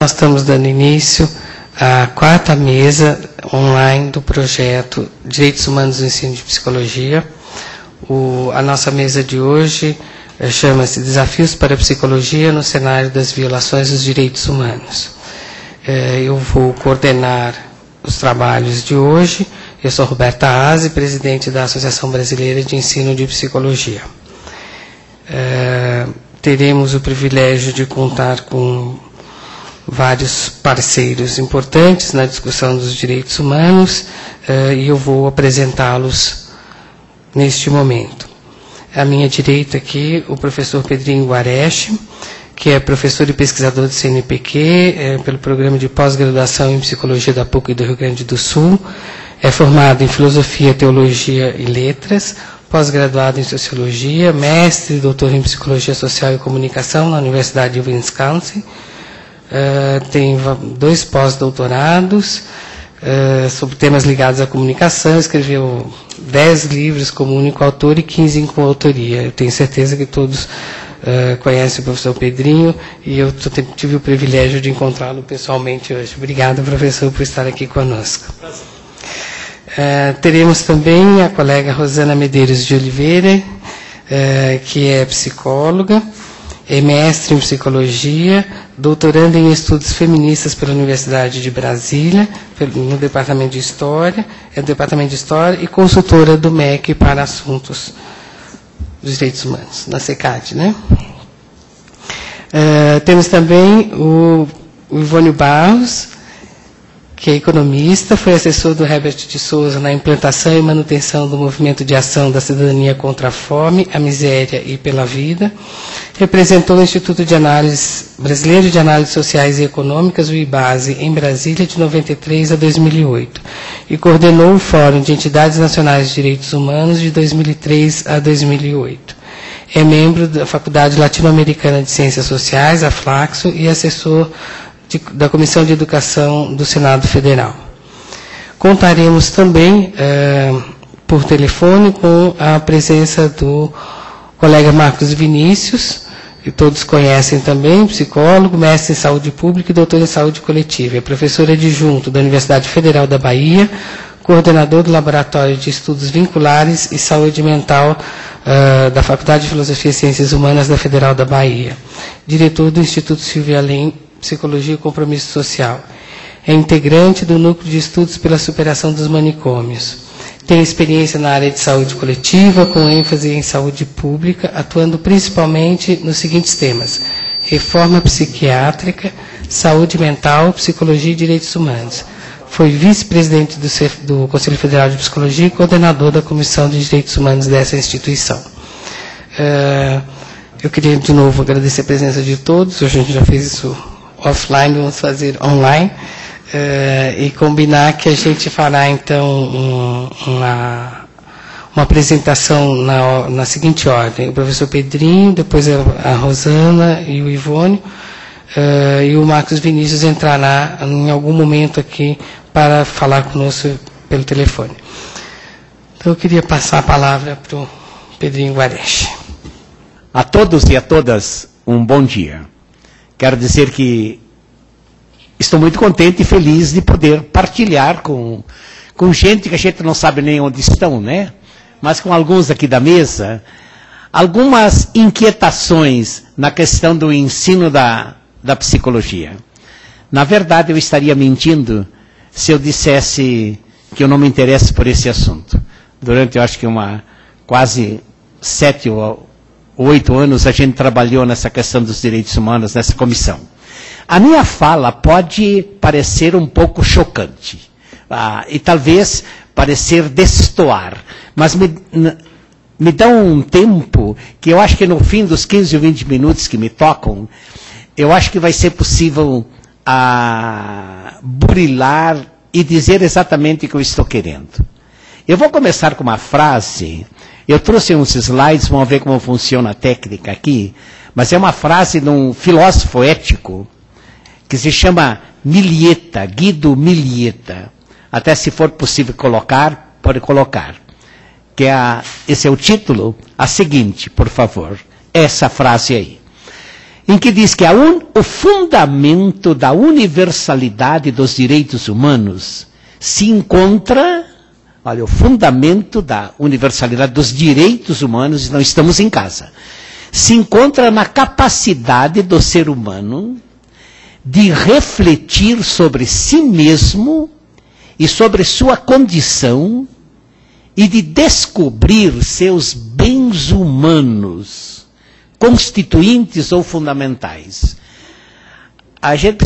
Nós estamos dando início à 4ª mesa online do projeto Direitos Humanos no Ensino de Psicologia. A nossa mesa de hoje chama-se Desafios para a Psicologia no Cenário das Violações dos Direitos Humanos. Eu vou coordenar os trabalhos de hoje. Eu sou Roberta Aze, presidente da Associação Brasileira de Ensino de Psicologia. Teremos o privilégio de contar com vários parceiros importantes na discussão dos direitos humanos e eu vou apresentá-los neste momento. À minha direita aqui, o professor Pedrinho Guareschi, que é professor e pesquisador do CNPq, pelo programa de pós-graduação em Psicologia da PUC do Rio Grande do Sul, é formado em Filosofia, Teologia e Letras, pós-graduado em Sociologia, mestre e doutor em Psicologia Social e Comunicação na Universidade de Wisconsin, tem 2 pós-doutorados sobre temas ligados à comunicação, escreveu 10 livros como único autor e 15 em coautoria. Eu tenho certeza que todos conhecem o professor Pedrinho e eu tive o privilégio de encontrá-lo pessoalmente hoje. Obrigado, professor, por estar aqui conosco. Teremos também a colega Rosana Medeiros de Oliveira, que é psicóloga, é mestre em psicologia, doutoranda em estudos feministas pela Universidade de Brasília, no Departamento de História, e consultora do MEC para assuntos dos direitos humanos, na SECAD, né? Temos também o Ivônio Barros, que é economista, foi assessor do Herbert de Souza na implantação e manutenção do movimento de ação da cidadania contra a fome, a miséria e pela vida. Representou o Instituto de Análise Brasileiro de Análises Sociais e Econômicas, o IBASE, em Brasília, de 93 a 2008, e coordenou o Fórum de Entidades Nacionais de Direitos Humanos, de 2003 a 2008. É membro da Faculdade Latino-Americana de Ciências Sociais, a Flaxo, e assessor da Comissão de Educação do Senado Federal. Contaremos também, por telefone, com a presença do colega Marcos Vinícius, que todos conhecem também, psicólogo, mestre em saúde pública e doutor em saúde coletiva. É professor adjunto da Universidade Federal da Bahia, coordenador do Laboratório de Estudos Vinculares e Saúde Mental da Faculdade de Filosofia e Ciências Humanas da Federal da Bahia, diretor do Instituto Silvia Alem, Psicologia e Compromisso Social. É integrante do Núcleo de Estudos pela Superação dos Manicômios. Tem experiência na área de saúde coletiva, com ênfase em saúde pública, atuando principalmente nos seguintes temas: reforma psiquiátrica, saúde mental, psicologia e direitos humanos. Foi vice-presidente do Conselho Federal de Psicologia e coordenador da Comissão de Direitos Humanos dessa instituição. Eu queria, de novo, agradecer a presença de todos. Hoje a gente já fez isso offline, vamos fazer online, e combinar que a gente fará, então, uma apresentação na seguinte ordem: o professor Pedrinho, depois a Rosana e o Ivônio, e o Marcos Vinícius entrará em algum momento aqui para falar conosco pelo telefone. Então, eu queria passar a palavra para o Pedrinho Guareschi. A todos e a todas, um bom dia. Quero dizer que estou muito contente e feliz de poder partilhar com gente que a gente não sabe nem onde estão, né? Mas com alguns aqui da mesa, algumas inquietações na questão do ensino da psicologia. Na verdade, eu estaria mentindo se eu dissesse que eu não me interesso por esse assunto. Durante, eu acho que quase 7 ou 8 anos a gente trabalhou nessa questão dos direitos humanos, nessa comissão. A minha fala pode parecer um pouco chocante, e talvez parecer destoar, mas me dá um tempo que eu acho que no fim dos 15 ou 20 minutos que me tocam, eu acho que vai ser possível burilar e dizer exatamente o que eu estou querendo. Eu vou começar com uma frase. Eu trouxe uns slides, vamos ver como funciona a técnica aqui, mas é uma frase de um filósofo ético que se chama Milieta, Guido Milieta. Até se for possível colocar, pode colocar. Esse é o título. A seguinte, por favor, essa frase aí. em que diz que o fundamento da universalidade dos direitos humanos se encontra, olha, o fundamento da universalidade dos direitos humanos, e não estamos em casa, se encontra na capacidade do ser humano de refletir sobre si mesmo e sobre sua condição e de descobrir seus bens humanos, constituintes ou fundamentais. A gente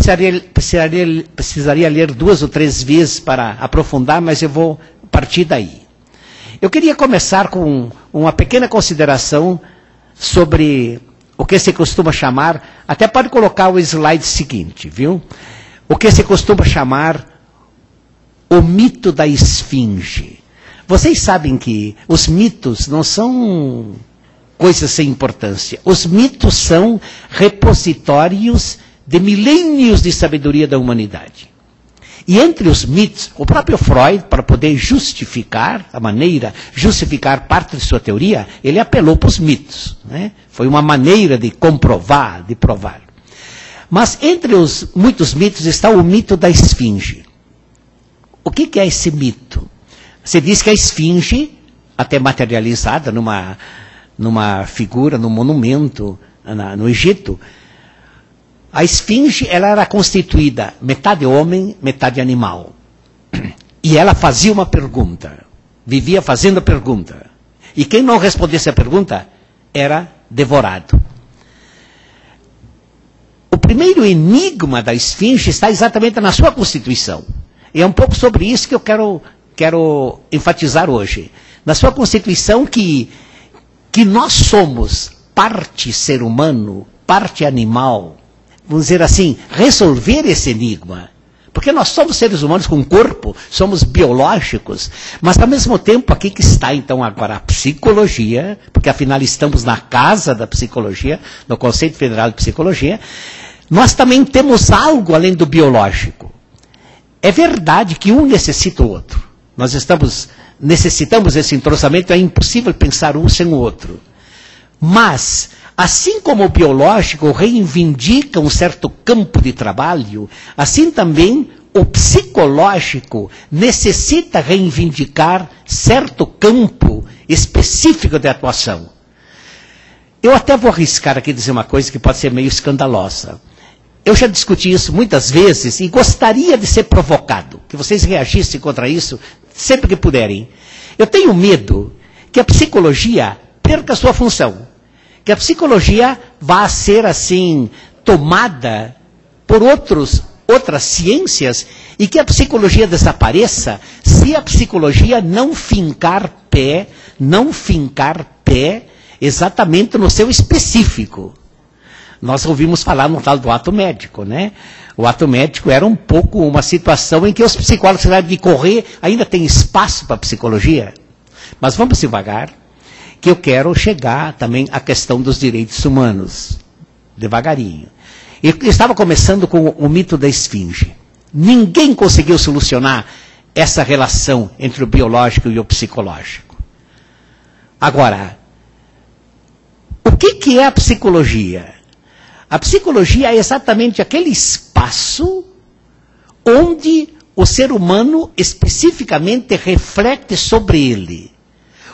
precisaria ler 2 ou 3 vezes para aprofundar, mas eu vou partir daí. Eu queria começar com uma pequena consideração sobre o que se costuma chamar, até pode colocar o slide seguinte, viu? O que se costuma chamar o mito da esfinge. Vocês sabem que os mitos não são coisas sem importância. Os mitos são repositórios de milênios de sabedoria da humanidade. E entre os mitos, o próprio Freud, para poder justificar justificar parte de sua teoria, ele apelou para os mitos, né? Foi uma maneira de comprovar, de provar. Mas entre os muitos mitos está o mito da esfinge. O que é esse mito? Você diz que a esfinge, até materializada numa figura, num monumento no Egito, a esfinge ela era constituída metade homem, metade animal. E ela fazia uma pergunta, vivia fazendo a pergunta. E quem não respondesse a pergunta era devorado. O primeiro enigma da esfinge está exatamente na sua constituição. E é um pouco sobre isso que eu quero enfatizar hoje. Na sua constituição que nós somos parte ser humano, parte animal. Vamos dizer assim, resolver esse enigma. Porque nós somos seres humanos com corpo, somos biológicos, mas ao mesmo tempo aqui que está então agora a psicologia, porque afinal estamos na casa da psicologia, no Conceito Federal de Psicologia, nós também temos algo além do biológico. É verdade que um necessita o outro. Nós necessitamos esse entrosamento, é impossível pensar um sem o outro. Mas, assim como o biológico reivindica um certo campo de trabalho, assim também o psicológico necessita reivindicar certo campo específico de atuação. Eu até vou arriscar aqui dizer uma coisa que pode ser meio escandalosa. Eu já discuti isso muitas vezes e gostaria de ser provocado, que vocês reagissem contra isso sempre que puderem. Eu tenho medo que a psicologia perca sua função. Que a psicologia vá ser assim tomada por outras ciências e que a psicologia desapareça se a psicologia não fincar pé exatamente no seu específico. Nós ouvimos falar no tal do ato médico, né? O ato médico era um pouco uma situação em que os psicólogos tiveram de correr, ainda tem espaço para a psicologia. Mas vamos devagar, que eu quero chegar também à questão dos direitos humanos. Devagarinho. Eu estava começando com o mito da esfinge. Ninguém conseguiu solucionar essa relação entre o biológico e o psicológico. Agora, o que é a psicologia? A psicologia é exatamente aquele espaço onde o ser humano especificamente reflete sobre ele.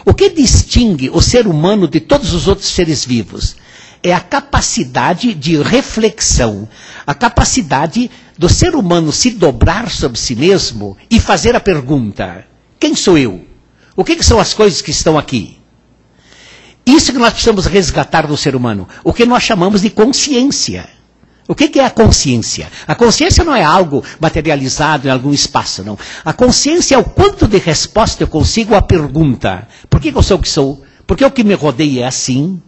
O que distingue o ser humano de todos os outros seres vivos é a capacidade de reflexão, a capacidade do ser humano se dobrar sobre si mesmo e fazer a pergunta: quem sou eu? O que são as coisas que estão aqui? Isso que nós precisamos resgatar do ser humano, o que nós chamamos de consciência. O que é a consciência? A consciência não é algo materializado em algum espaço, não. A consciência é o quanto de resposta eu consigo à pergunta: por que eu sou o que sou? Por que o que me rodeia é assim?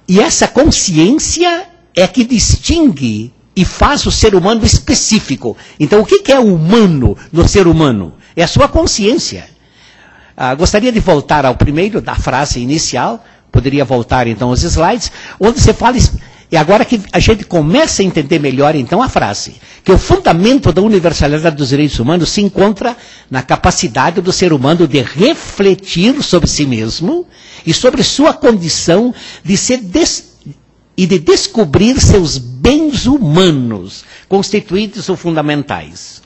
E essa consciência é que distingue e faz o ser humano específico. Então, o que é o humano no ser humano? É a sua consciência. Gostaria de voltar ao primeiro da frase inicial, poderia voltar então aos slides, onde você fala, e agora que a gente começa a entender melhor então a frase, que o fundamento da universalidade dos direitos humanos se encontra na capacidade do ser humano de refletir sobre si mesmo e sobre sua condição de ser e de descobrir seus bens humanos, constituídos ou fundamentais.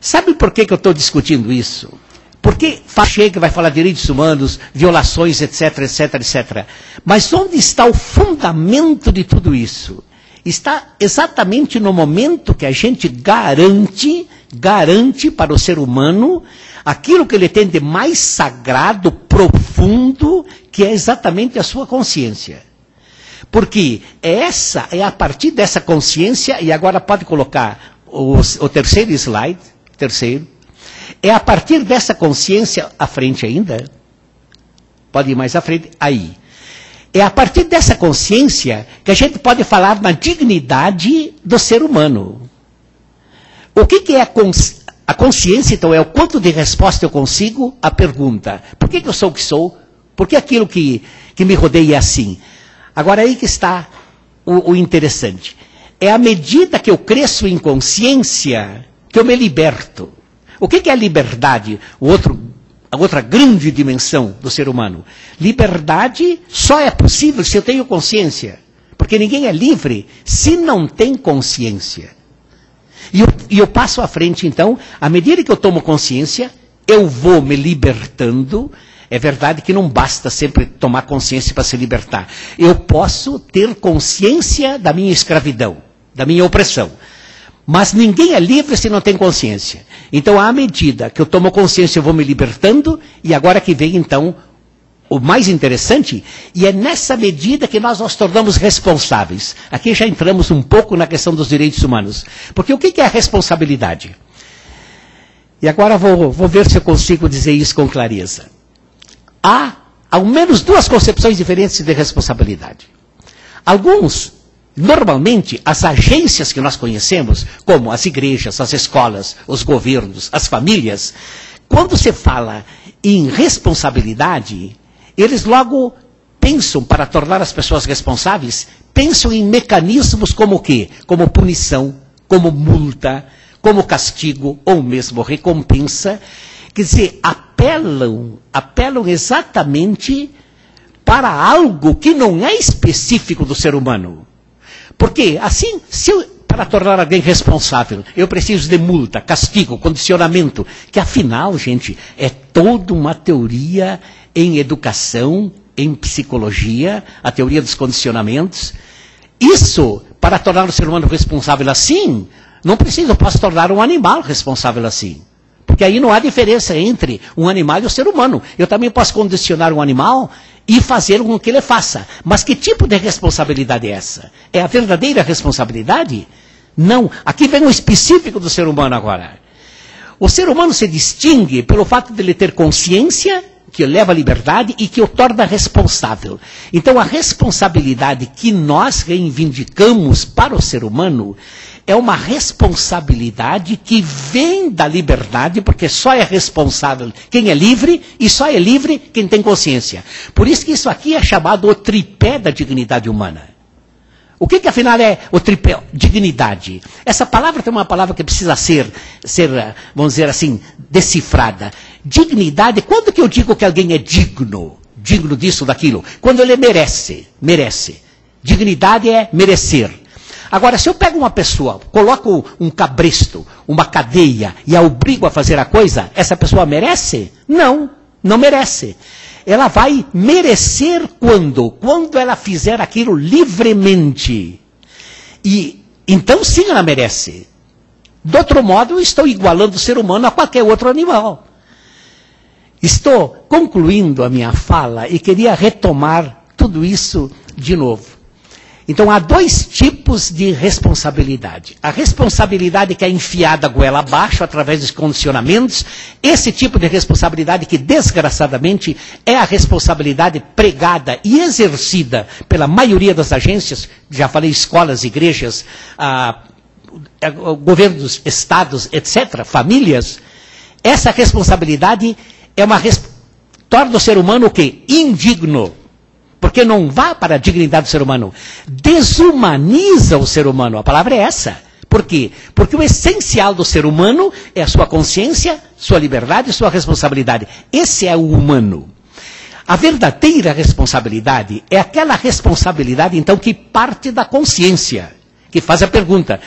Sabe por que eu estou discutindo isso? Porque chega, vai falar direitos humanos, violações, etc, etc, etc. Mas onde está o fundamento de tudo isso? Está exatamente no momento que a gente garante para o ser humano aquilo que ele tem de mais sagrado, profundo, que é exatamente a sua consciência. Porque é a partir dessa consciência, e agora pode colocar o terceiro slide, é a partir dessa consciência, à frente ainda, pode ir mais à frente, aí. É a partir dessa consciência que a gente pode falar na dignidade do ser humano. O que é a consciência, então, é o quanto de resposta eu consigo à pergunta. Por que eu sou o que sou? Por que aquilo que me rodeia é assim? Agora, aí que está o interessante. É à medida que eu cresço em consciência que eu me liberto. O que é a liberdade? A outra grande dimensão do ser humano. Liberdade só é possível se eu tenho consciência. Porque ninguém é livre se não tem consciência. E eu passo à frente, então, à medida que eu tomo consciência, eu vou me libertando. É verdade que não basta sempre tomar consciência para se libertar. Eu posso ter consciência da minha escravidão, da minha opressão. Mas ninguém é livre se não tem consciência. Então, à medida que eu tomo consciência, eu vou me libertando, e agora que vem, então, o mais interessante, e é nessa medida que nós nos tornamos responsáveis. Aqui já entramos um pouco na questão dos direitos humanos. Porque o que é a responsabilidade? E agora vou ver se eu consigo dizer isso com clareza. Há, ao menos, duas concepções diferentes de responsabilidade. Normalmente, as agências que nós conhecemos, como as igrejas, as escolas, os governos, as famílias, quando se fala em responsabilidade, eles logo pensam, para tornar as pessoas responsáveis, pensam em mecanismos como o quê? Como punição, como multa, como castigo, ou mesmo recompensa. Quer dizer, apelam exatamente para algo que não é específico do ser humano. Porque, assim, para tornar alguém responsável, eu preciso de multa, castigo, condicionamento, que afinal, gente, é toda uma teoria em educação, em psicologia, a teoria dos condicionamentos. Isso, para tornar o ser humano responsável assim, não precisa, eu posso tornar um animal responsável assim. Porque aí não há diferença entre um animal e o ser humano. Eu também posso condicionar um animal e fazer com que ele faça. Mas que tipo de responsabilidade é essa? É a verdadeira responsabilidade? Não. Aqui vem o específico do ser humano agora. O ser humano se distingue pelo fato de ele ter consciência, que o leva à liberdade e que o torna responsável. Então a responsabilidade que nós reivindicamos para o ser humano é uma responsabilidade que vem da liberdade, porque só é responsável quem é livre, e só é livre quem tem consciência. Por isso que isso aqui é chamado o tripé da dignidade humana. O que afinal é o tripé? Dignidade. Essa palavra tem uma palavra que precisa ser, vamos dizer assim, decifrada. Dignidade, quando que eu digo que alguém é digno disso, daquilo? Quando ele merece. Dignidade é merecer. Agora, se eu pego uma pessoa, coloco um cabresto, uma cadeia, e a obrigo a fazer a coisa, essa pessoa merece? Não merece. Ela vai merecer quando? Quando ela fizer aquilo livremente. E então sim ela merece. De outro modo, eu estou igualando o ser humano a qualquer outro animal. Estou concluindo a minha fala e queria retomar tudo isso de novo. Então, há dois tipos de responsabilidade. A responsabilidade que é enfiada goela abaixo, através dos condicionamentos. Esse tipo de responsabilidade que, desgraçadamente, é a responsabilidade pregada e exercida pela maioria das agências, já falei, escolas, igrejas, governos, estados, etc., famílias. Essa responsabilidade é torna o ser humano o quê? Indigno. Porque não vá para a dignidade do ser humano. Desumaniza o ser humano. A palavra é essa. Por quê? Porque o essencial do ser humano é a sua consciência, sua liberdade e sua responsabilidade. Esse é o humano. A verdadeira responsabilidade é aquela responsabilidade, então, que parte da consciência, que faz a pergunta.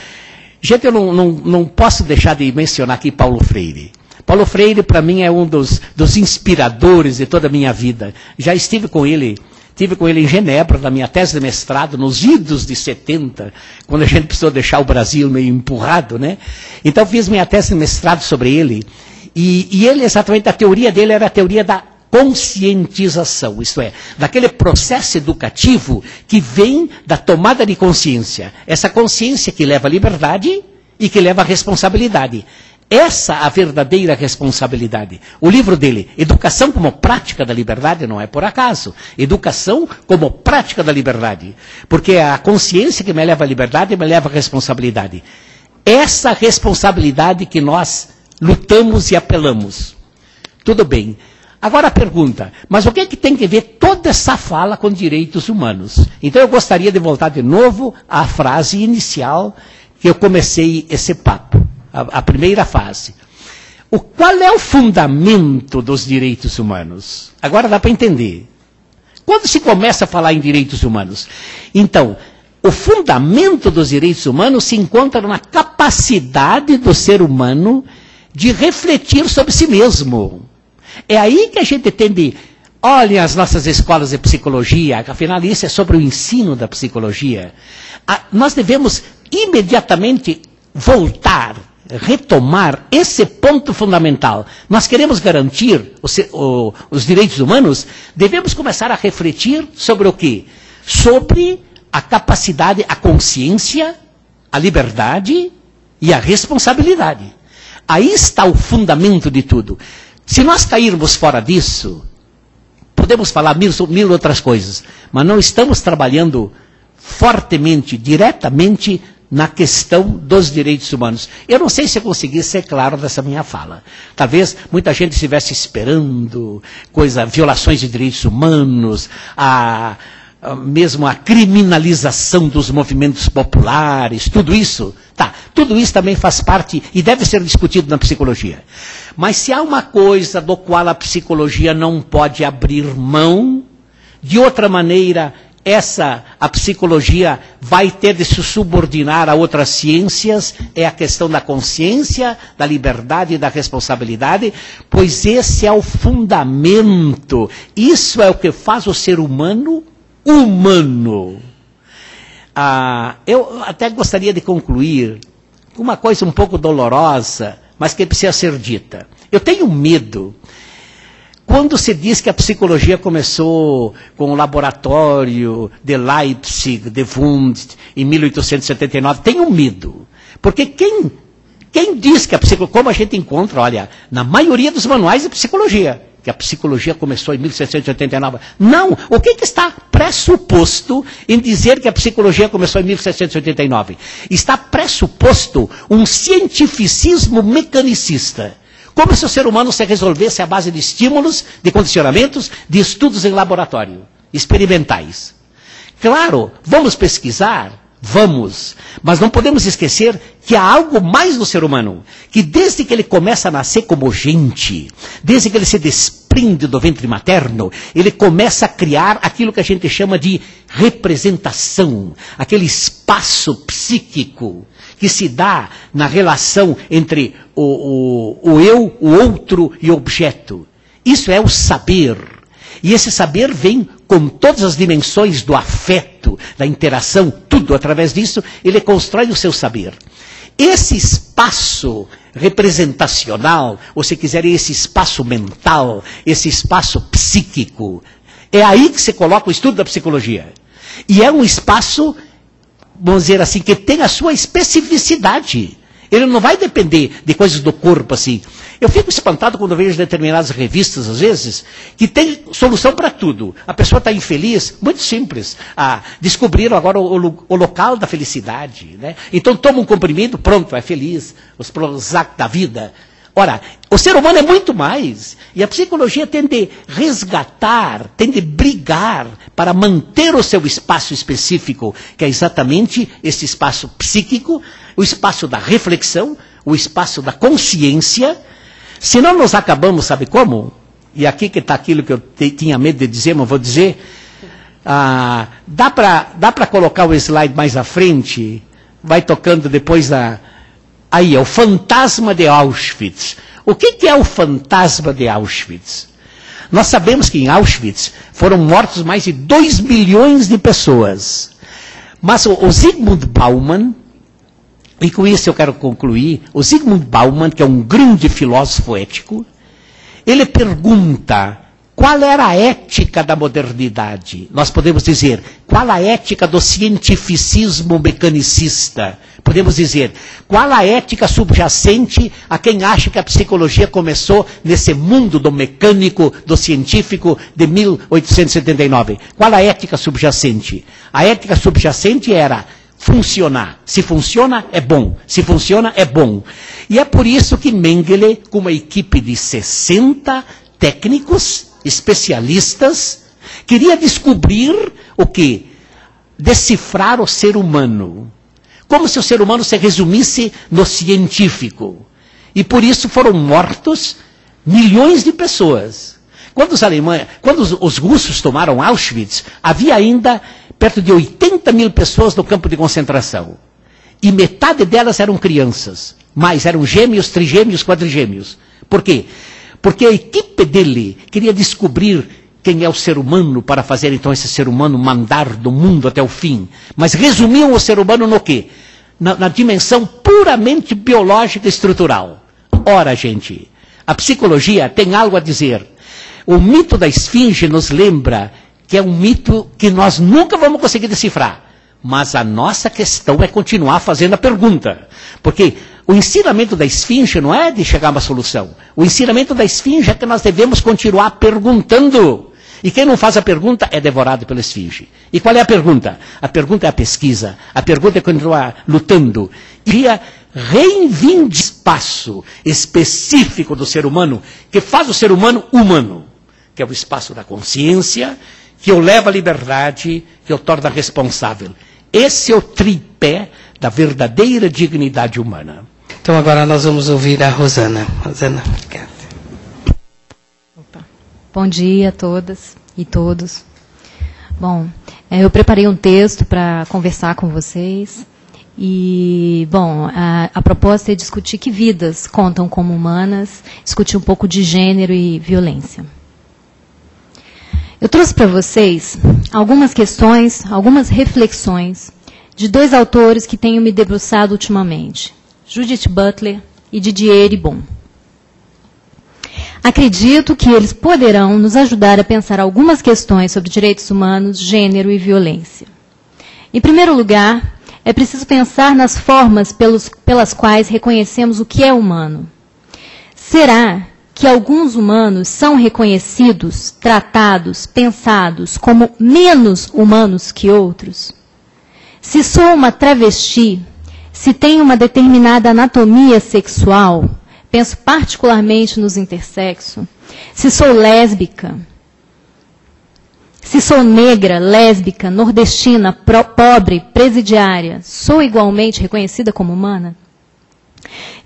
Gente, eu não posso deixar de mencionar aqui Paulo Freire. Paulo Freire, para mim, é um dos inspiradores de toda a minha vida. Já estive com ele em Genebra, na minha tese de mestrado, nos idos de 70, quando a gente precisou deixar o Brasil meio empurrado, né? Então, fiz minha tese de mestrado sobre ele, e ele, exatamente, a teoria dele era a teoria da conscientização, isto é, daquele processo educativo que vem da tomada de consciência. Essa consciência que leva à liberdade e que leva à responsabilidade. Essa a verdadeira responsabilidade. O livro dele, Educação como Prática da Liberdade, não é por acaso. Educação como Prática da Liberdade. Porque é a consciência que me leva à liberdade e me leva à responsabilidade. Essa responsabilidade que nós lutamos e apelamos. Tudo bem. Agora a pergunta, mas o que é que tem que ver toda essa fala com direitos humanos? Então eu gostaria de voltar de novo à frase inicial que eu comecei esse papo, a primeira fase. Qual é o fundamento dos direitos humanos? Agora dá para entender. Quando se começa a falar em direitos humanos? Então, o fundamento dos direitos humanos se encontra na capacidade do ser humano de refletir sobre si mesmo. É aí que a gente tem de... Olhem as nossas escolas de psicologia, afinal isso é sobre o ensino da psicologia. Nós devemos imediatamente voltar, retomar esse ponto fundamental. Nós queremos garantir os direitos humanos, devemos começar a refletir sobre o quê? Sobre a capacidade, a consciência, a liberdade e a responsabilidade. Aí está o fundamento de tudo. Se nós cairmos fora disso, podemos falar mil outras coisas, mas não estamos trabalhando fortemente, diretamente, na questão dos direitos humanos. Eu não sei se eu consegui ser claro dessa minha fala. Talvez muita gente estivesse esperando violações de direitos humanos, mesmo a criminalização dos movimentos populares, tudo isso. Tá, tudo isso também faz parte e deve ser discutido na psicologia. Mas se há uma coisa do qual a psicologia não pode abrir mão, de outra maneira, a psicologia vai ter de se subordinar a outras ciências, é a questão da consciência, da liberdade e da responsabilidade, pois esse é o fundamento. Isso é o que faz o ser humano humano. Eu até gostaria de concluir com uma coisa um pouco dolorosa, mas que precisa ser dita. Eu tenho medo. Quando se diz que a psicologia começou com o laboratório de Leipzig, de Wundt, em 1879, tenho medo. Porque quem diz que a psicologia, como a gente encontra, olha, na maioria dos manuais de psicologia, que a psicologia começou em 1789. Não, o que está pressuposto em dizer que a psicologia começou em 1789? Está pressuposto um cientificismo mecanicista. Como se o ser humano se resolvesse à base de estímulos, de condicionamentos, de estudos em laboratório, experimentais. Claro, vamos pesquisar? Vamos. Mas não podemos esquecer que há algo mais no ser humano, que desde que ele começa a nascer como gente, desde que ele se desprende do ventre materno, ele começa a criar aquilo que a gente chama de representação, aquele espaço psíquico que se dá na relação entre o eu, o outro e o objeto. Isso é o saber. E esse saber vem com todas as dimensões do afeto, da interação, tudo através disso, ele constrói o seu saber. Esse espaço representacional, ou se quiserem, esse espaço mental, esse espaço psíquico, é aí que se coloca o estudo da psicologia. E é um espaço, vamos dizer assim, que tem a sua especificidade. Ele não vai depender de coisas do corpo assim. Eu fico espantado quando vejo determinadas revistas, às vezes, que tem solução para tudo. A pessoa está infeliz, muito simples. Descobriram agora o local da felicidade, né? Então toma um comprimido, pronto, é feliz. Os Prozac da vida. Ora, o ser humano é muito mais. E a psicologia tem de resgatar, tem de brigar para manter o seu espaço específico, que é exatamente esse espaço psíquico, o espaço da reflexão, o espaço da consciência. Senão nós acabamos, sabe como? e aqui que está aquilo que eu tinha medo de dizer, mas vou dizer, dá para colocar o slide mais à frente, vai tocando depois aí, é o fantasma de Auschwitz. O que é o fantasma de Auschwitz? Nós sabemos que em Auschwitz foram mortos mais de 2 milhões de pessoas. Mas o Zygmunt Bauman, e com isso eu quero concluir, o Zygmunt Bauman, que é um grande filósofo ético, ele pergunta qual era a ética da modernidade. Nós podemos dizer, qual a ética do cientificismo mecanicista? Podemos dizer, qual a ética subjacente a quem acha que a psicologia começou nesse mundo do mecânico, do científico de 1879? Qual a ética subjacente? A ética subjacente era funcionar. Se funciona, é bom. Se funciona, é bom. E é por isso que Mengele, com uma equipe de 60 técnicos, especialistas, queria descobrir o quê? Decifrar o ser humano. Como se o ser humano se resumisse no científico. E por isso foram mortos milhões de pessoas. Quando os russos tomaram Auschwitz, havia ainda perto de 80 mil pessoas no campo de concentração. E metade delas eram crianças. Mas eram gêmeos, trigêmeos, quadrigêmeos. Por quê? Porque a equipe dele queria descobrir quem é o ser humano para fazer então esse ser humano mandar do mundo até o fim. Mas resumiam o ser humano no quê? Na dimensão puramente biológica e estrutural. Ora, gente, a psicologia tem algo a dizer. O mito da esfinge nos lembra que é um mito que nós nunca vamos conseguir decifrar. Mas a nossa questão é continuar fazendo a pergunta. Porque o ensinamento da esfinge não é de chegar a uma solução. O ensinamento da esfinge é que nós devemos continuar perguntando. E quem não faz a pergunta é devorado pela esfinge. E qual é a pergunta? A pergunta é a pesquisa. A pergunta é continuar lutando. E reivindicar espaço específico do ser humano, que faz o ser humano humano. Que é o espaço da consciência, que o leva à liberdade, que o torna responsável. Esse é o tripé da verdadeira dignidade humana. Então agora nós vamos ouvir a Rosana. Rosana, obrigada. Opa. Bom dia a todas e todos. Bom, eu preparei um texto para conversar com vocês. E, bom, a proposta é discutir que vidas contam como humanas, discutir um pouco de gênero e violência. Eu trouxe para vocês algumas questões, algumas reflexões de dois autores que tenho me debruçado ultimamente, Judith Butler e Didier Eribon. Acredito que eles poderão nos ajudar a pensar algumas questões sobre direitos humanos, gênero e violência. Em primeiro lugar, é preciso pensar nas formas pelas quais reconhecemos o que é humano. Será que alguns humanos são reconhecidos, tratados, pensados como menos humanos que outros? Se sou uma travesti, se tenho uma determinada anatomia sexual, penso particularmente nos intersexo, se sou lésbica, se sou negra, lésbica, nordestina, pobre, presidiária, sou igualmente reconhecida como humana?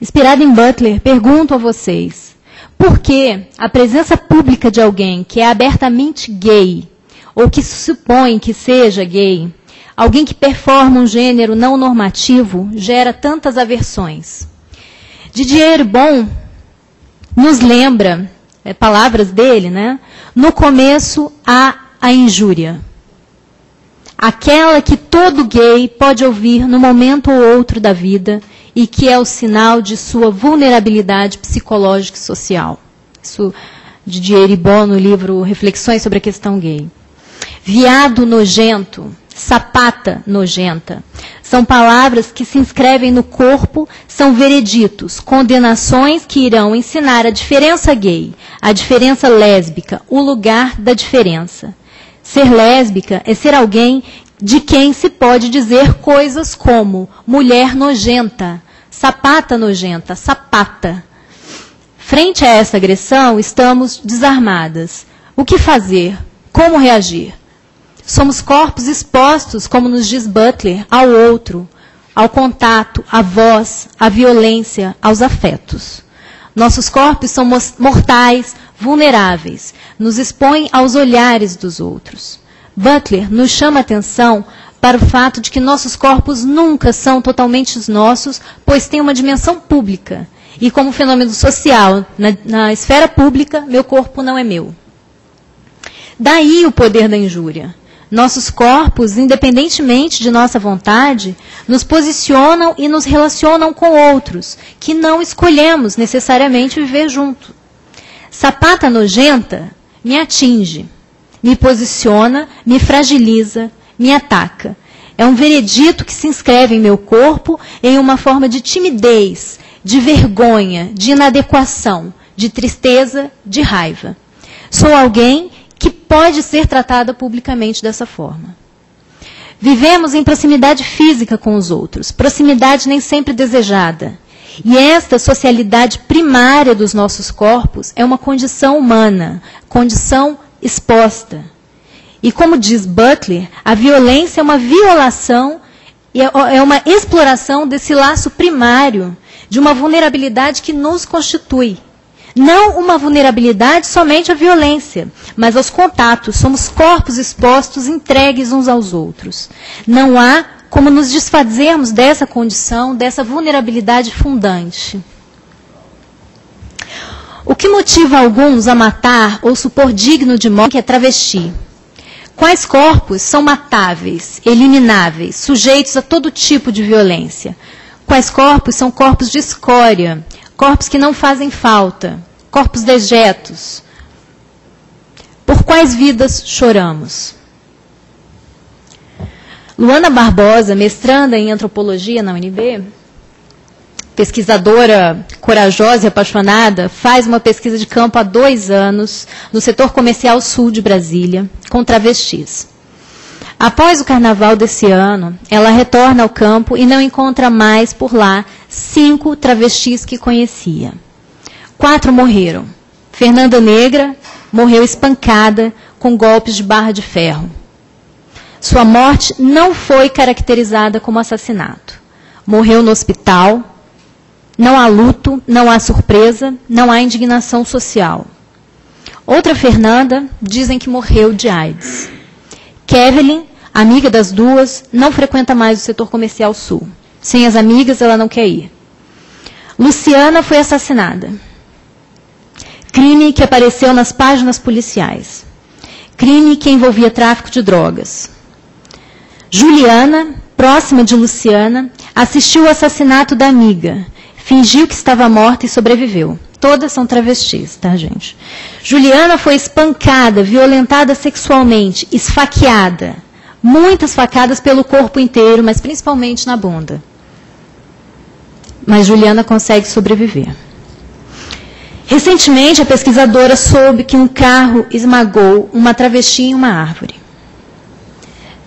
Inspirada em Butler, pergunto a vocês, por que a presença pública de alguém que é abertamente gay, ou que se supõe que seja gay, alguém que performa um gênero não normativo, gera tantas aversões? Didier Eribon nos lembra, palavras dele, né? No começo há a injúria. Aquela que todo gay pode ouvir no momento ou outro da vida e que é o sinal de sua vulnerabilidade psicológica e social. Isso de Didier Eribon no livro Reflexões sobre a Questão Gay. Viado nojento, sapata nojenta. São palavras que se inscrevem no corpo, são vereditos, condenações que irão ensinar a diferença gay, a diferença lésbica, o lugar da diferença. Ser lésbica é ser alguém de quem se pode dizer coisas como mulher nojenta, sapata nojenta, sapata. Frente a essa agressão, estamos desarmadas. O que fazer? Como reagir? Somos corpos expostos, como nos diz Butler, ao outro, ao contato, à voz, à violência, aos afetos. Nossos corpos são mortais, vulneráveis, nos expõem aos olhares dos outros. Butler nos chama a atenção para o fato de que nossos corpos nunca são totalmente nossos, pois têm uma dimensão pública. E como fenômeno social, na esfera pública, meu corpo não é meu. Daí o poder da injúria. Nossos corpos, independentemente de nossa vontade, nos posicionam e nos relacionam com outros, que não escolhemos necessariamente viver junto. Sapata nojenta me atinge, me posiciona, me fragiliza, me ataca. É um veredito que se inscreve em meu corpo em uma forma de timidez, de vergonha, de inadequação, de tristeza, de raiva. Sou alguém que pode ser tratada publicamente dessa forma. Vivemos em proximidade física com os outros, proximidade nem sempre desejada. E esta socialidade primária dos nossos corpos é uma condição humana, condição exposta. E como diz Butler, a violência é uma violação, é uma exploração desse laço primário, de uma vulnerabilidade que nos constitui. Não uma vulnerabilidade somente à violência, mas aos contatos. Somos corpos expostos, entregues uns aos outros. Não há como nos desfazermos dessa condição, dessa vulnerabilidade fundante. O que motiva alguns a matar ou supor digno de morte é travesti? Quais corpos são matáveis, elimináveis, sujeitos a todo tipo de violência? Quais corpos são corpos de escória, corpos que não fazem falta, corpos dejetos? Por quais vidas choramos? Luana Barbosa, mestranda em antropologia na UNB, pesquisadora corajosa e apaixonada, faz uma pesquisa de campo há 2 anos no setor comercial sul de Brasília, com travestis. Após o carnaval desse ano, ela retorna ao campo e não encontra mais por lá 5 travestis que conhecia. 4 morreram. Fernanda Negra morreu espancada com golpes de barra de ferro. Sua morte não foi caracterizada como assassinato. Morreu no hospital. Não há luto, não há surpresa, não há indignação social. Outra Fernanda, dizem que morreu de AIDS. Kevlin, amiga das duas, não frequenta mais o setor comercial sul. Sem as amigas, ela não quer ir. Luciana foi assassinada. Crime que apareceu nas páginas policiais. Crime que envolvia tráfico de drogas. Juliana, próxima de Luciana, assistiu ao assassinato da amiga. Fingiu que estava morta e sobreviveu. Todas são travestis, tá, gente? Juliana foi espancada, violentada sexualmente, esfaqueada. Muitas facadas pelo corpo inteiro, mas principalmente na bunda. Mas Juliana consegue sobreviver. Recentemente, a pesquisadora soube que um carro esmagou uma travesti em uma árvore.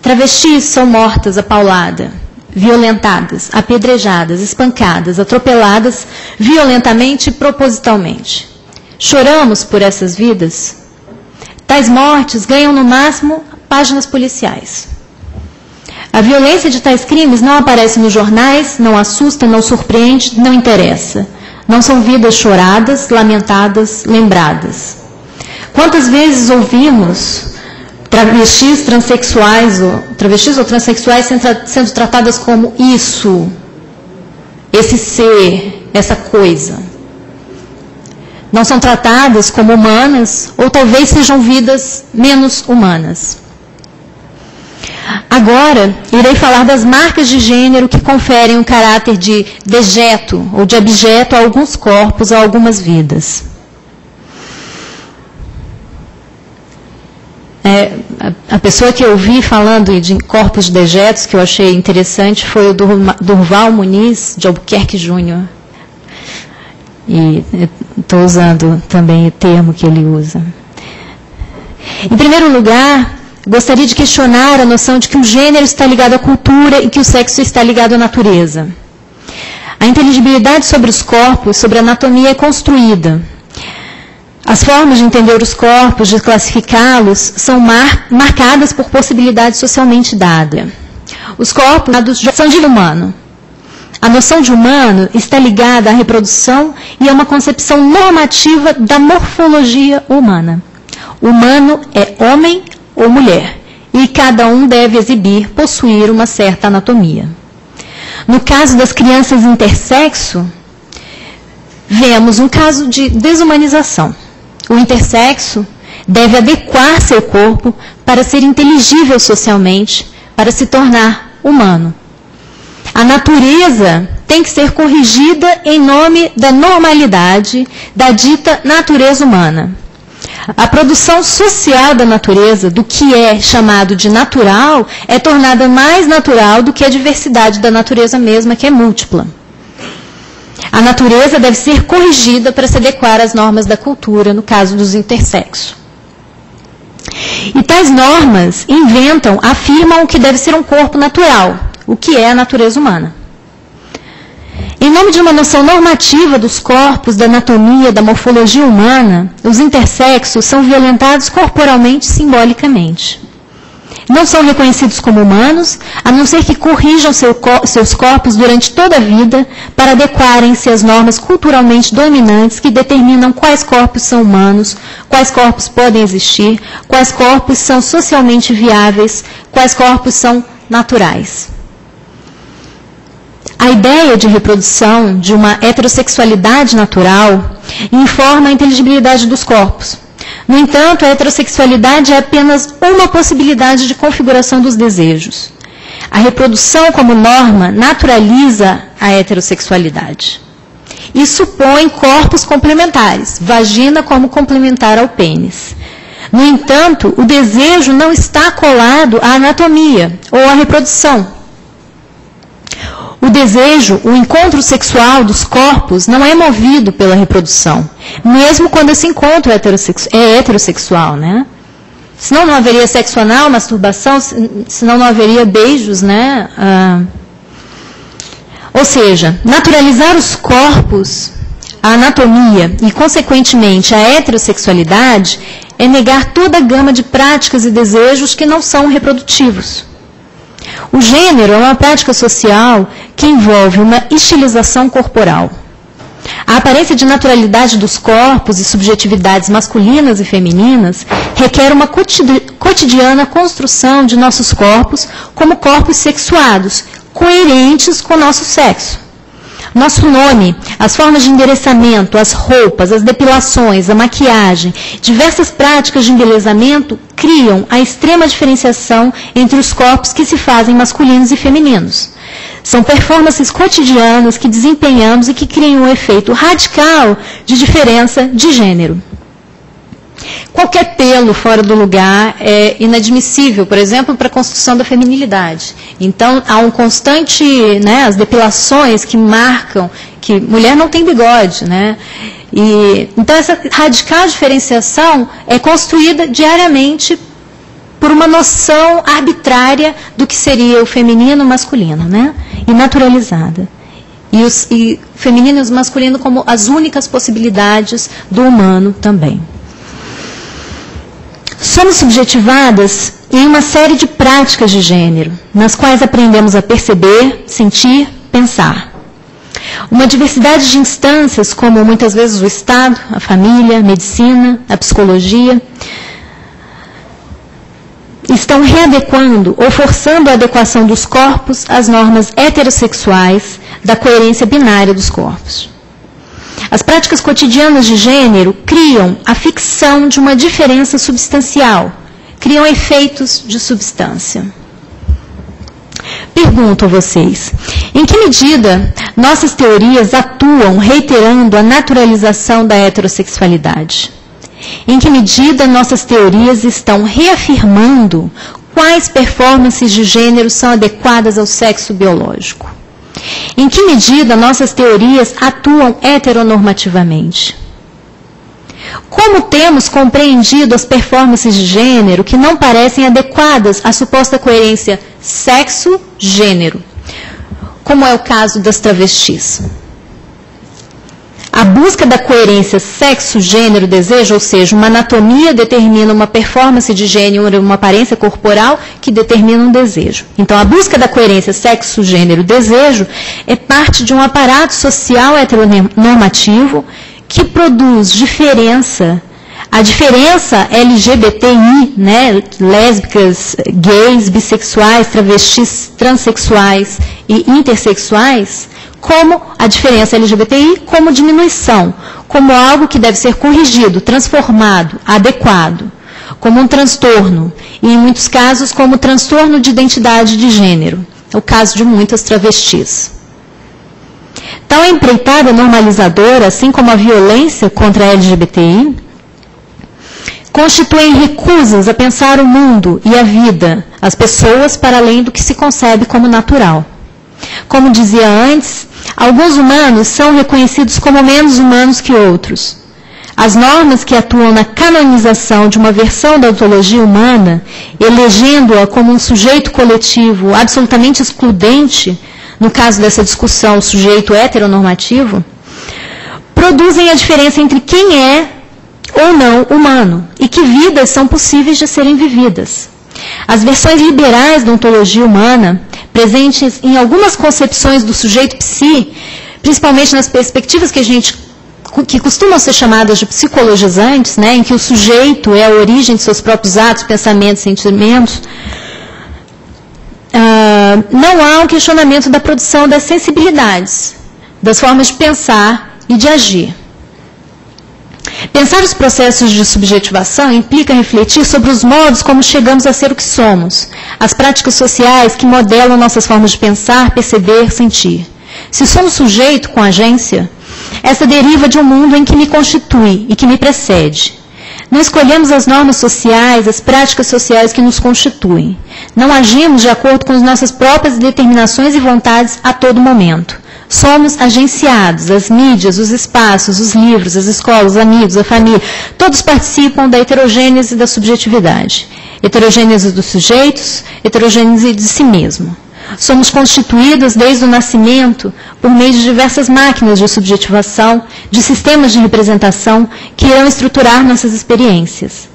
Travestis são mortas à paulada, violentadas, apedrejadas, espancadas, atropeladas violentamente e propositalmente. Choramos por essas vidas? Tais mortes ganham no máximo páginas policiais. A violência de tais crimes não aparece nos jornais, não assusta, não surpreende, não interessa. Não são vidas choradas, lamentadas, lembradas. Quantas vezes ouvimos travestis ou transexuais sendo tratadas como isso, esse ser, essa coisa. Não são tratadas como humanas, ou talvez sejam vidas menos humanas. Agora, irei falar das marcas de gênero que conferem um caráter de dejeto ou de abjeto a alguns corpos, a algumas vidas. A pessoa que eu vi falando de corpos de dejetos, que eu achei interessante, foi o Durval Muniz, de Albuquerque Júnior. E estou usando também o termo que ele usa. Em primeiro lugar, gostaria de questionar a noção de que o gênero está ligado à cultura e que o sexo está ligado à natureza. A inteligibilidade sobre os corpos, sobre a anatomia é construída. As formas de entender os corpos, de classificá-los, são marcadas por possibilidade socialmente dada. Os corpos são de humano. A noção de humano está ligada à reprodução e a uma concepção normativa da morfologia humana. O humano é homem ou mulher, e cada um deve possuir uma certa anatomia. No caso das crianças intersexo, vemos um caso de desumanização. O intersexo deve adequar seu corpo para ser inteligível socialmente, para se tornar humano. A natureza tem que ser corrigida em nome da normalidade da dita natureza humana. A produção social da natureza, do que é chamado de natural, é tornada mais natural do que a diversidade da natureza mesma, que é múltipla. A natureza deve ser corrigida para se adequar às normas da cultura, no caso dos intersexos. E tais normas afirmam o que deve ser um corpo natural, o que é a natureza humana. Em nome de uma noção normativa dos corpos, da anatomia, da morfologia humana, os intersexos são violentados corporalmente e simbolicamente. Não são reconhecidos como humanos, a não ser que corrijam seus corpos durante toda a vida para adequarem-se às normas culturalmente dominantes que determinam quais corpos são humanos, quais corpos podem existir, quais corpos são socialmente viáveis, quais corpos são naturais. A ideia de reprodução de uma heterossexualidade natural informa a inteligibilidade dos corpos. No entanto, a heterossexualidade é apenas uma possibilidade de configuração dos desejos. A reprodução como norma naturaliza a heterossexualidade e supõe corpos complementares, vagina como complementar ao pênis. No entanto, o desejo não está colado à anatomia ou à reprodução. O desejo, o encontro sexual dos corpos não é movido pela reprodução, mesmo quando esse encontro é heterossexual, né? Senão não haveria sexo anal, masturbação, senão não haveria beijos, né? Ou seja, naturalizar os corpos, a anatomia e, consequentemente, a heterossexualidade é negar toda a gama de práticas e desejos que não são reprodutivos. O gênero é uma prática social que envolve uma estilização corporal. A aparência de naturalidade dos corpos e subjetividades masculinas e femininas requer uma cotidiana construção de nossos corpos como corpos sexuados, coerentes com o nosso sexo. Nosso nome, as formas de endereçamento, as roupas, as depilações, a maquiagem, diversas práticas de embelezamento criam a extrema diferenciação entre os corpos que se fazem masculinos e femininos. São performances cotidianas que desempenhamos e que criam um efeito radical de diferença de gênero. Qualquer pelo fora do lugar é inadmissível, por exemplo, para a construção da feminilidade. Então, há um constante, né, as depilações que marcam que mulher não tem bigode, né? Então, essa radical diferenciação é construída diariamente por uma noção arbitrária do que seria o feminino e o masculino, né? E naturalizada. E feminino e o masculino como as únicas possibilidades do humano também. Somos subjetivadas em uma série de práticas de gênero, nas quais aprendemos a perceber, sentir, pensar. Uma diversidade de instâncias, como muitas vezes o Estado, a família, a medicina, a psicologia, estão readequando ou forçando a adequação dos corpos às normas heterossexuais da coerência binária dos corpos. As práticas cotidianas de gênero criam a ficção de uma diferença substancial, criam efeitos de substância. Pergunto a vocês, em que medida nossas teorias atuam reiterando a naturalização da heterossexualidade? Em que medida nossas teorias estão reafirmando quais performances de gênero são adequadas ao sexo biológico? Em que medida nossas teorias atuam heteronormativamente? Como temos compreendido as performances de gênero que não parecem adequadas à suposta coerência sexo-gênero, como é o caso das travestis? a busca da coerência sexo, gênero, desejo, ou seja, uma anatomia determina uma performance de gênero, uma aparência corporal que determina um desejo. Então, a busca da coerência sexo, gênero, desejo é parte de um aparato social heteronormativo que produz diferença. A diferença LGBTI, né, lésbicas, gays, bissexuais, travestis, transexuais e intersexuais, como a diferença LGBTI como diminuição, como algo que deve ser corrigido, transformado, adequado, como um transtorno, e em muitos casos como transtorno de identidade de gênero, é o caso de muitas travestis. Então, a empreitada normalizadora, assim como a violência contra a LGBTI, constituem recusas a pensar o mundo e a vida, as pessoas, para além do que se concebe como natural. Como dizia antes, alguns humanos são reconhecidos como menos humanos que outros. As normas que atuam na canonização de uma versão da ontologia humana, elegendo-a como um sujeito coletivo absolutamente excludente, no caso dessa discussão, o sujeito heteronormativo, produzem a diferença entre quem é ou não humano, e que vidas são possíveis de serem vividas. As versões liberais da ontologia humana, presentes em algumas concepções do sujeito psi, principalmente nas perspectivas que costumam ser chamadas de psicologizantes, né, em que o sujeito é a origem de seus próprios atos, pensamentos, sentimentos, não há um questionamento da produção das sensibilidades, das formas de pensar e de agir. Pensar os processos de subjetivação implica refletir sobre os modos como chegamos a ser o que somos, as práticas sociais que modelam nossas formas de pensar, perceber, sentir. Se somos sujeito com agência, essa deriva de um mundo em que me constitui e que me precede. Não escolhemos as normas sociais, as práticas sociais que nos constituem. Não agimos de acordo com as nossas próprias determinações e vontades a todo momento. Somos agenciados, as mídias, os espaços, os livros, as escolas, os amigos, a família, todos participam da heterogênese da subjetividade. Heterogênese dos sujeitos, heterogênese de si mesmo. Somos constituídos desde o nascimento por meio de diversas máquinas de subjetivação, de sistemas de representação que irão estruturar nossas experiências.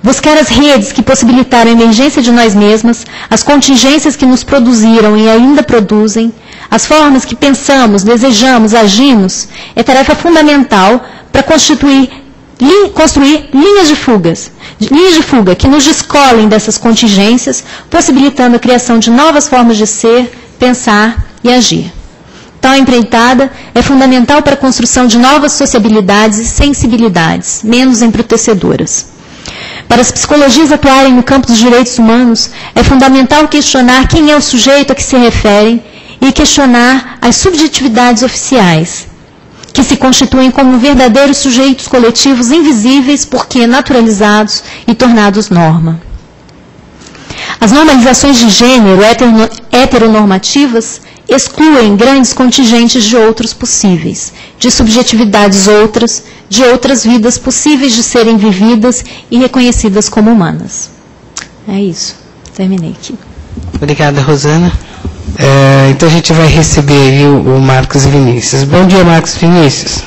Buscar as redes que possibilitaram a emergência de nós mesmas, as contingências que nos produziram e ainda produzem, as formas que pensamos, desejamos, agimos, é tarefa fundamental para construir linhas de fuga que nos descolem dessas contingências, possibilitando a criação de novas formas de ser, pensar e agir. Tal empreitada é fundamental para a construção de novas sociabilidades e sensibilidades, menos embrutecedoras. Para as psicologias atuarem no campo dos direitos humanos, é fundamental questionar quem é o sujeito a que se referem e questionar as subjetividades oficiais, que se constituem como verdadeiros sujeitos coletivos invisíveis porque naturalizados e tornados norma. As normalizações de gênero heteronormativas excluem grandes contingentes de outros possíveis, de subjetividades outras, de outras vidas possíveis de serem vividas e reconhecidas como humanas. É isso. Terminei aqui. Obrigada, Rosana. Então a gente vai receber aí o Marcos Vinícius. Bom dia, Marcos Vinícius.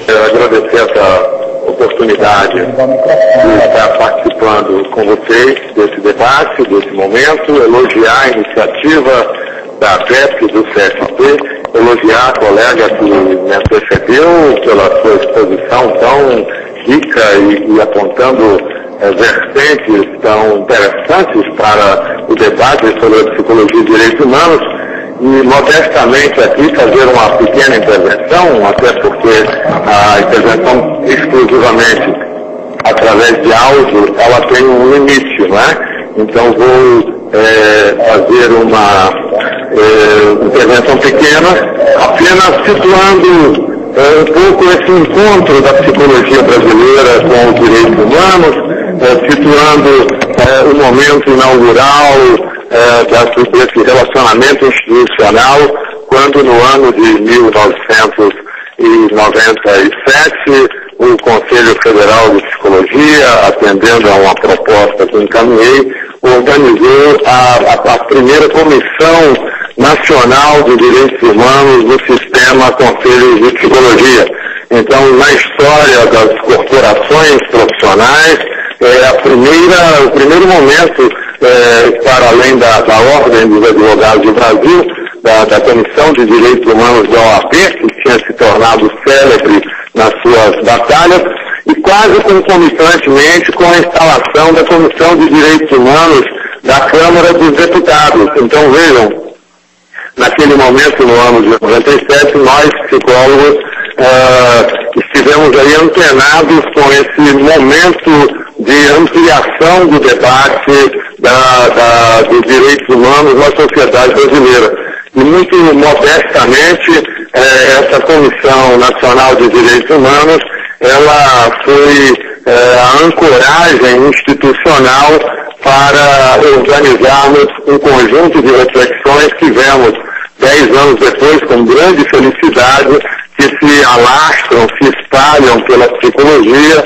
Agradecer essa oportunidade de estar participando com vocês desse debate, desse momento, elogiar a iniciativa da FEP e do CFP, elogiar a colega que me antecedeu pela sua exposição tão rica e apontando vertentes tão interessantes para o debate sobre a psicologia e direitos humanos, e modestamente aqui fazer uma pequena intervenção, até porque a intervenção exclusivamente através de áudio, ela tem um limite, não é? Então vou fazer uma intervenção pequena, apenas situando um pouco esse encontro da psicologia brasileira com os direitos humanos, situando o momento inaugural desse relacionamento institucional, quando no ano de 1997 o Conselho Federal de Psicologia, atendendo a uma proposta que encaminhei, organizou a primeira Comissão Nacional de Direitos Humanos do Sistema Conselho de Psicologia, Então, na história das corporações profissionais, o primeiro momento, para além da Ordem dos Advogados do Brasil, da Comissão de Direitos Humanos da OAB, que tinha se tornado célebre nas suas batalhas, e quase concomitantemente com a instalação da Comissão de Direitos Humanos da Câmara dos Deputados. Então, vejam, naquele momento, no ano de 97, nós, psicólogos, estivemos aí antenados com esse momento de ampliação do debate dos direitos humanos na sociedade brasileira. E muito modestamente, essa Comissão Nacional de Direitos Humanos, ela foi a ancoragem institucional para organizarmos um conjunto de reflexões que vemos 10 anos depois, com grande felicidade, que se alastram, se espalham pela psicologia,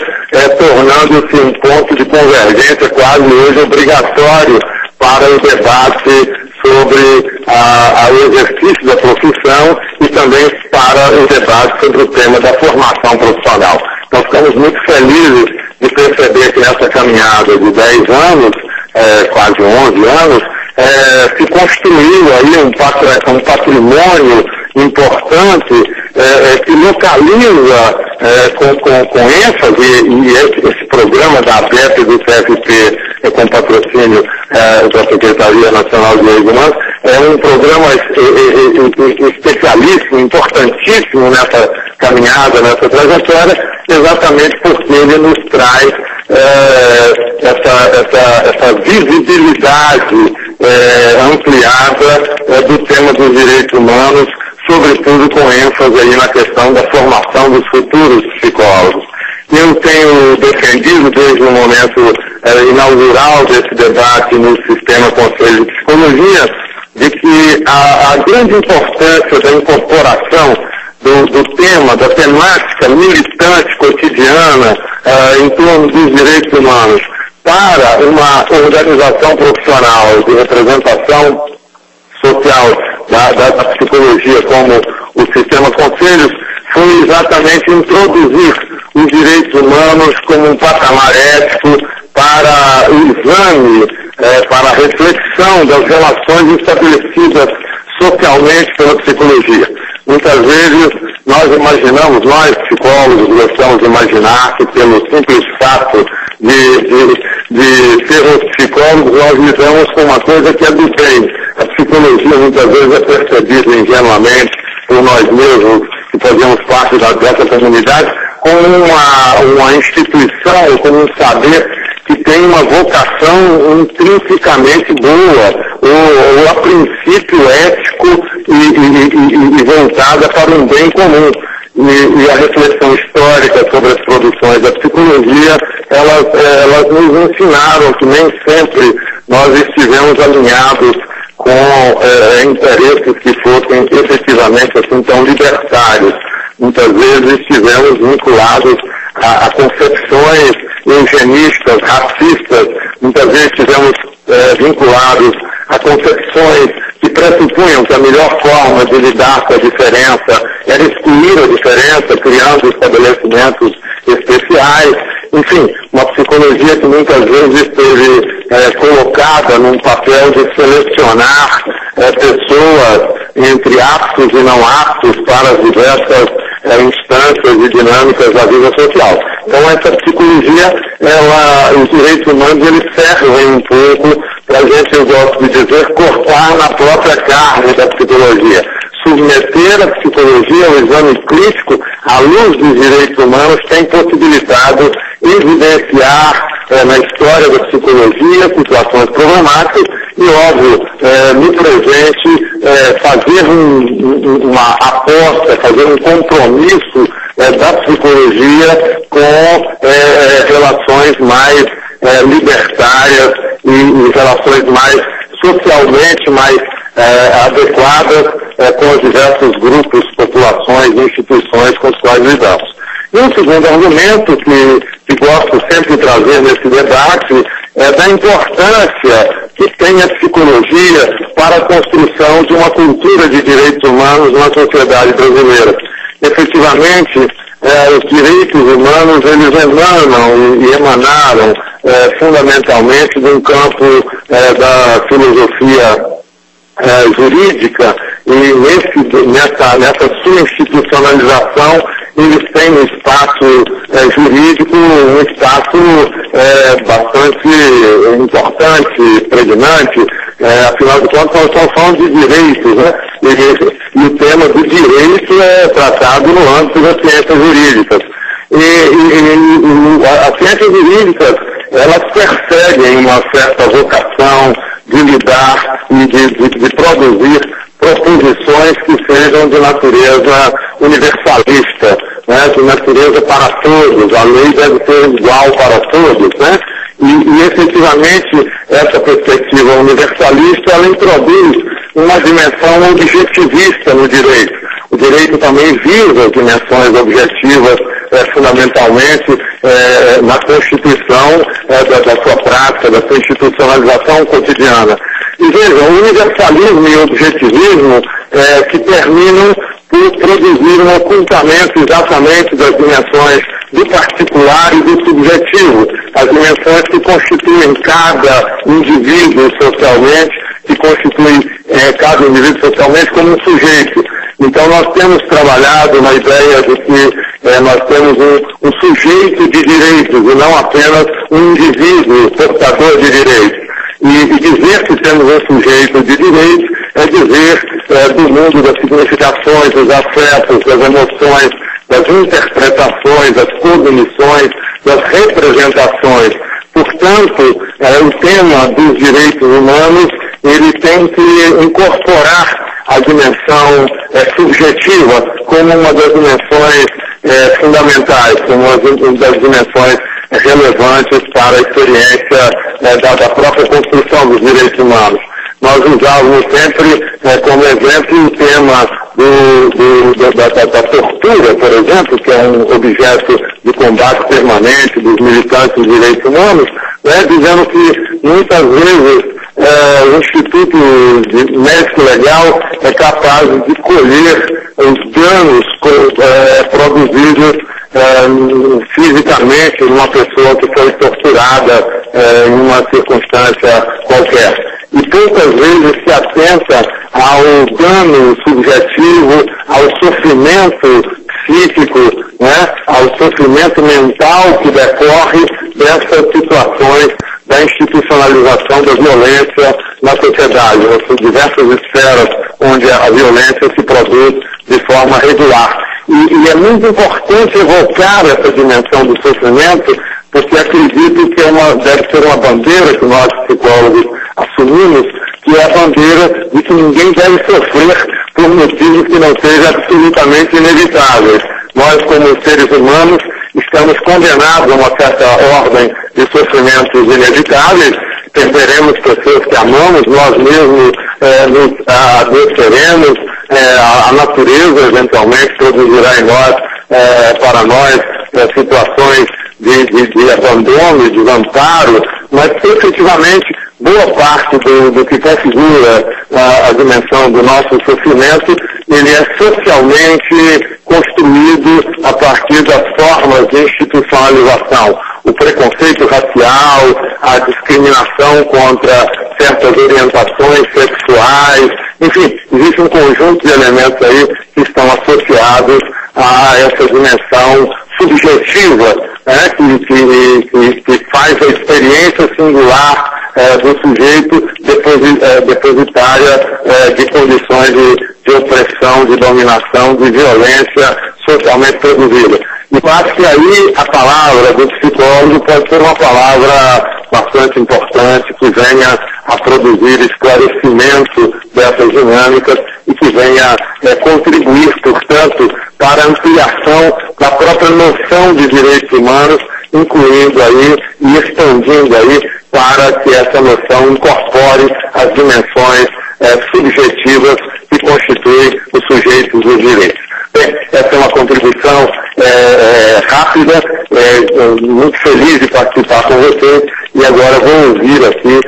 tornando-se um ponto de convergência quase hoje obrigatório para o debate sobre o exercício da profissão e também para o debate sobre o tema da formação profissional. Então, ficamos muito felizes de perceber que nessa caminhada de 10 anos, quase 11 anos, se construiu aí um patrimônio importante que localiza com ênfase, e esse programa da ABEP e do CFP com patrocínio da Secretaria Nacional de Direitos Humanos, é um programa especialíssimo, importantíssimo nessa caminhada, nessa trajetória, exatamente porque ele nos traz essa visibilidade ampliada do tema dos direitos humanos, sobretudo com ênfase aí na questão da formação dos futuros psicólogos. Eu tenho defendido desde o momento inaugural desse debate no Sistema Conselho de Psicologia, de que a grande importância da incorporação do tema, da temática militante cotidiana em torno dos direitos humanos para uma organização profissional de representação social da psicologia como o Sistema Conselhos foi exatamente introduzir os direitos humanos como um patamar ético para o exame, para a reflexão das relações estabelecidas socialmente pela psicologia. Muitas vezes nós imaginamos, nós psicólogos gostamos de imaginar que pelo simples fato de sermos psicólogos nós lidamos com uma coisa que é do bem. A psicologia muitas vezes é percebida ingenuamente por nós mesmos que fazemos parte dessa comunidade como uma instituição, como um saber que tem uma vocação intrinsecamente boa, ou a princípio ético e voltada para um bem comum. E a reflexão histórica sobre as produções da psicologia, elas nos ensinaram que nem sempre nós estivemos alinhados com interesses que fossem efetivamente assim tão libertários. Muitas vezes estivemos vinculados a concepções eugenistas, racistas, muitas vezes estivemos vinculados a concepções que pressupunham que a melhor forma de lidar com a diferença era excluir a diferença, criando estabelecimentos especiais. Enfim, uma psicologia que muitas vezes esteve colocada num papel de selecionar pessoas entre aptos e não aptos para as diversas instâncias e dinâmicas da vida social. Então essa psicologia, os direitos humanos, eles servem um pouco para a gente, eu gosto de dizer, cortar na própria carne da psicologia. Submeter a psicologia ao exame crítico à luz dos direitos humanos tem possibilitado evidenciar na história da psicologia situações problemáticas e, óbvio, no presente, fazer uma aposta, fazer um compromisso da psicologia com relações mais libertárias e relações mais socialmente mais adequadas com os diversos grupos, populações e instituições com os quais lidamos. E um segundo argumento que gosto sempre de trazer nesse debate é da importância que tem a psicologia para a construção de uma cultura de direitos humanos na sociedade brasileira. Efetivamente, os direitos humanos, eles emanam e emanaram fundamentalmente de um campo da filosofia jurídica, e nessa sua institucionalização eles têm um espaço jurídico, um espaço bastante importante, pregnante. Afinal de contas, nós estamos falando de direitos, né? E o tema do direito é tratado no âmbito das ciências jurídicas. As ciências jurídicas, elas perseguem uma certa vocação de lidar e de produzir proposições que sejam de natureza universalista, né, de natureza para todos. A lei deve ser igual para todos, né? E efetivamente, essa perspectiva universalista, ela introduz uma dimensão objetivista no direito. O direito também visa as dimensões objetivas, fundamentalmente, na constituição da sua prática, da sua institucionalização cotidiana. E vejam, o universalismo e o objetivismo que terminam por produzir um ocultamento exatamente das dimensões do particular e do subjetivo, as dimensões que constituem cada indivíduo socialmente, que constituem cada indivíduo socialmente como um sujeito. Então nós temos trabalhado na ideia de que nós temos um sujeito de direitos e não apenas um indivíduo portador de direitos. E dizer que temos um sujeito de direitos é dizer do mundo das significações, dos afetos, das emoções, das interpretações, das cognições, das representações. Portanto, o tema dos direitos humanos, ele tem que incorporar a dimensão subjetiva como uma das dimensões fundamentais, como uma das dimensões relevantes para a experiência da própria construção dos direitos humanos. Nós usávamos sempre como exemplo o tema da tortura, por exemplo, que é um objeto de combate permanente dos militantes dos direitos humanos, né, dizendo que muitas vezes o Instituto Médico Legal é capaz de colher os danos produzidos fisicamente numa pessoa que foi torturada em uma circunstância qualquer. E poucas vezes se atenta ao dano subjetivo, ao sofrimento psíquico, né, ao sofrimento mental que decorre dessas situações da institucionalização da violência na sociedade, nas diversas esferas onde a violência se produz de forma regular. E é muito importante evocar essa dimensão do sofrimento, porque acredito que deve ser uma bandeira que nós, psicólogos, assumimos, que é a bandeira de que ninguém deve sofrer por motivos que não sejam absolutamente inevitáveis. Nós, como seres humanos, estamos condenados a uma certa ordem de sofrimentos inevitáveis, perderemos pessoas que amamos, nós mesmos nos adoeceremos, a natureza eventualmente produzirá em nós, para nós, situações de abandono e desamparo, mas efetivamente boa parte do que configura a dimensão do nosso sofrimento, ele é socialmente construído a partir das formas de institucionalização. O preconceito racial, a discriminação contra certas orientações sexuais, enfim, existe um conjunto de elementos aí que estão associados a essa dimensão subjetiva, né, que faz a experiência singular do sujeito depositária de condições de opressão, de dominação, de violência socialmente produzida. E acho que aí a palavra do psicólogo pode ser uma palavra bastante importante, que venha a produzir esclarecimento dessas dinâmicas e que venha contribuir, portanto, para a ampliação da própria noção de direitos humanos, incluindo aí e expandindo aí para que essa noção incorpore as dimensões subjetivas que constituem os sujeitos dos direitos. Bem, essa é uma contribuição rápida, muito feliz de participar com vocês, e agora vou ouvir aqui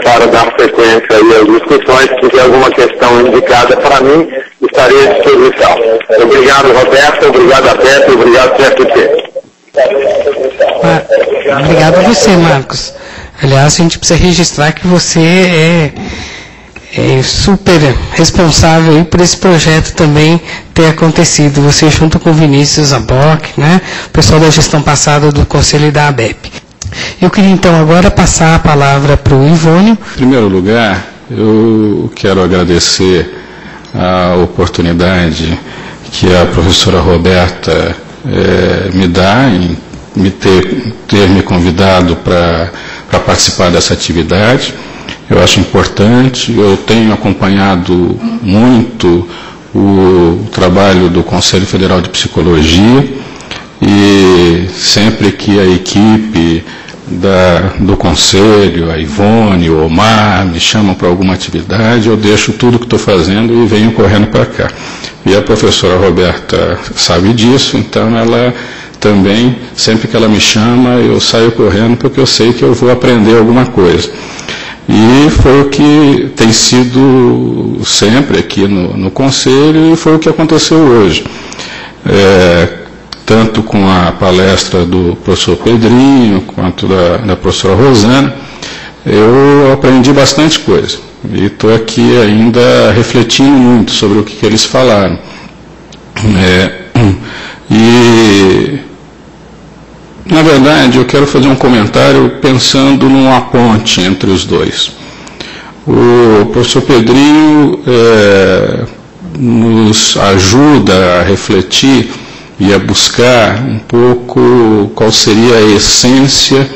para dar sequência aí às discussões, se tiver alguma questão indicada para mim, está estarei à disposição. Obrigado, Roberto, obrigado a Beto, obrigado, CFP. Obrigado a você, Marcos. Aliás, a gente precisa registrar que você é super responsável aí por esse projeto também ter acontecido. Você junto com o Vinícius Aboc, né, o pessoal da gestão passada do Conselho da ABEP. Eu queria então agora passar a palavra para o Ivônio. Em primeiro lugar, eu quero agradecer a oportunidade que a professora Roberta me dá em ter me convidado para participar dessa atividade. Eu acho importante, eu tenho acompanhado muito o trabalho do Conselho Federal de Psicologia e sempre que a equipe do Conselho, a Ivone, o Omar, me chamam para alguma atividade, eu deixo tudo que estou fazendo e venho correndo para cá. E a professora Roberta sabe disso, então ela também, sempre que ela me chama, eu saio correndo porque eu sei que eu vou aprender alguma coisa. E foi o que tem sido sempre aqui no Conselho e foi o que aconteceu hoje. Tanto com a palestra do professor Pedrinho, quanto da professora Rosana, eu aprendi bastante coisa. E estou aqui ainda refletindo muito sobre o que eles falaram. Na verdade, eu quero fazer um comentário pensando numa ponte entre os dois. O professor Pedrinho nos ajuda a refletir e a buscar um pouco qual seria a essência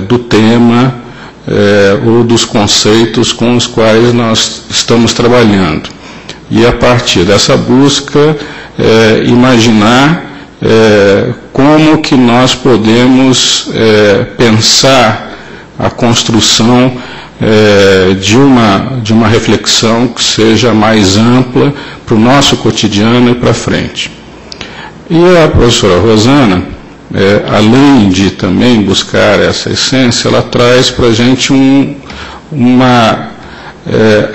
do tema ou dos conceitos com os quais nós estamos trabalhando. E a partir dessa busca, imaginar como que nós podemos pensar a construção de uma reflexão que seja mais ampla para o nosso cotidiano e para frente. E a professora Rosana, além de também buscar essa essência, ela traz para a gente uma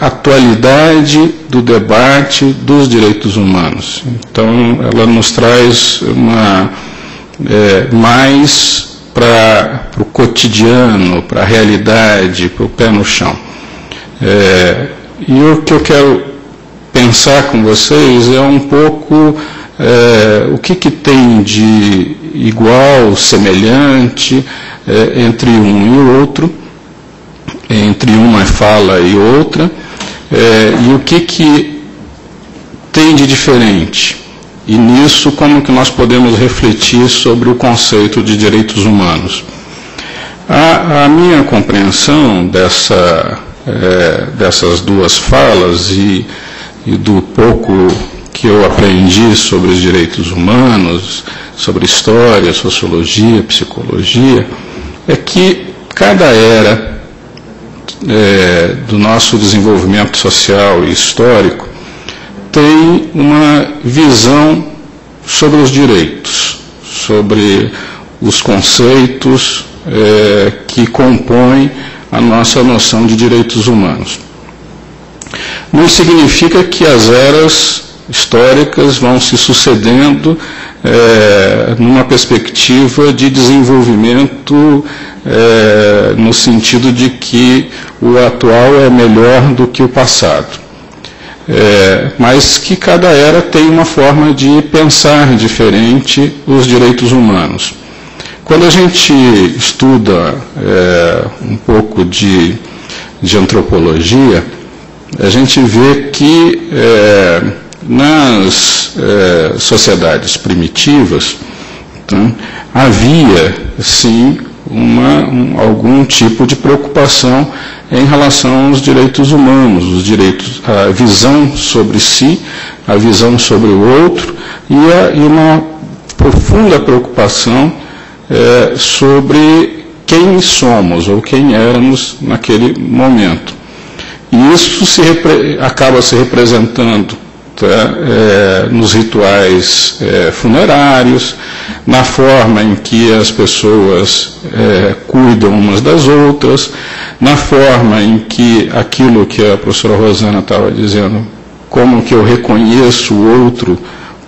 atualidade do debate dos direitos humanos. Então, ela nos traz mais para o cotidiano, para a realidade, para o pé no chão. E o que eu quero pensar com vocês é um pouco o que tem de igual, semelhante entre um e o outro, entre uma fala e outra, e o que tem de diferente. E nisso, como que nós podemos refletir sobre o conceito de direitos humanos. A minha compreensão dessas duas falas e do pouco que eu aprendi sobre os direitos humanos, sobre história, sociologia, psicologia, é que cada era do nosso desenvolvimento social e histórico tem uma visão sobre os direitos, sobre os conceitos que compõem a nossa noção de direitos humanos. Não significa que as eras históricas vão se sucedendo numa perspectiva de desenvolvimento no sentido de que o atual é melhor do que o passado. Mas que cada era tem uma forma de pensar diferente os direitos humanos. Quando a gente estuda um pouco de antropologia, a gente vê que nas sociedades primitivas havia, sim, algum tipo de preocupação em relação aos direitos humanos, os direitos, a visão sobre si, a visão sobre o outro e uma profunda preocupação sobre quem somos ou quem éramos naquele momento. E isso acaba se representando nos rituais funerários, na forma em que as pessoas cuidam umas das outras, na forma em que aquilo que a professora Rosana estava dizendo como que eu reconheço o outro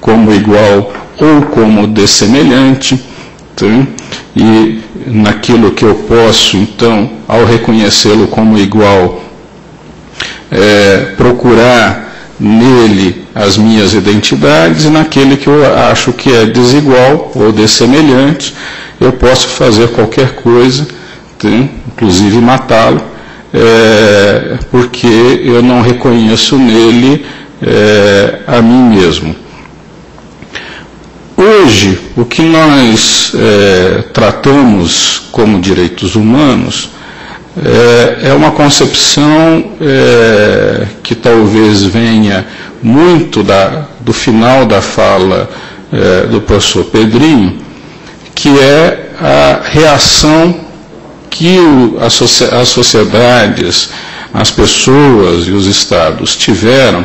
como igual ou como dessemelhante, tá? E naquilo que eu posso, então, ao reconhecê-lo como igual, procurar nele as minhas identidades, e naquele que eu acho que é desigual ou dessemelhante, eu posso fazer qualquer coisa, tá? Inclusive matá-lo, porque eu não reconheço nele a mim mesmo. Hoje, o que nós tratamos como direitos humanos é uma concepção que talvez venha muito do final da fala do professor Pedrinho, que é a reação que as sociedades, as pessoas e os estados tiveram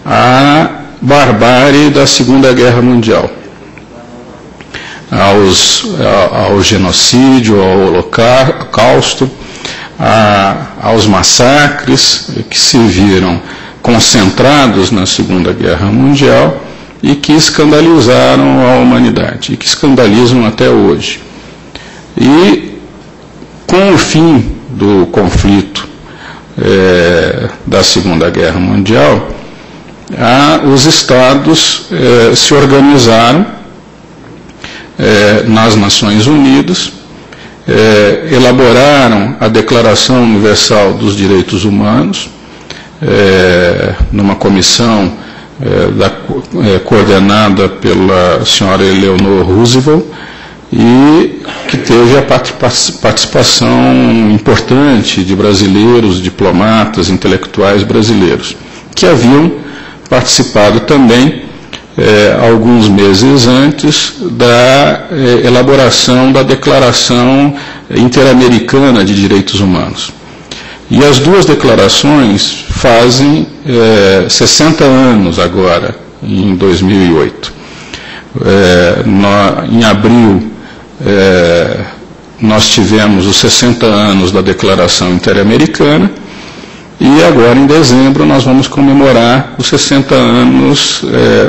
à barbárie da Segunda Guerra Mundial, ao genocídio, ao holocausto, aos massacres que se viram concentrados na Segunda Guerra Mundial e que escandalizaram a humanidade, e que escandalizam até hoje. E com o fim do conflito da Segunda Guerra Mundial, os estados se organizaram nas Nações Unidas, elaboraram a Declaração Universal dos Direitos Humanos, numa comissão coordenada pela senhora Eleanor Roosevelt, e que teve a participação importante de brasileiros, diplomatas, intelectuais brasileiros, que haviam participado também alguns meses antes da elaboração da Declaração Interamericana de Direitos Humanos. E as duas declarações fazem 60 anos agora, em 2008. Em abril, nós tivemos os 60 anos da Declaração Interamericana, e agora, em dezembro, nós vamos comemorar os 60 anos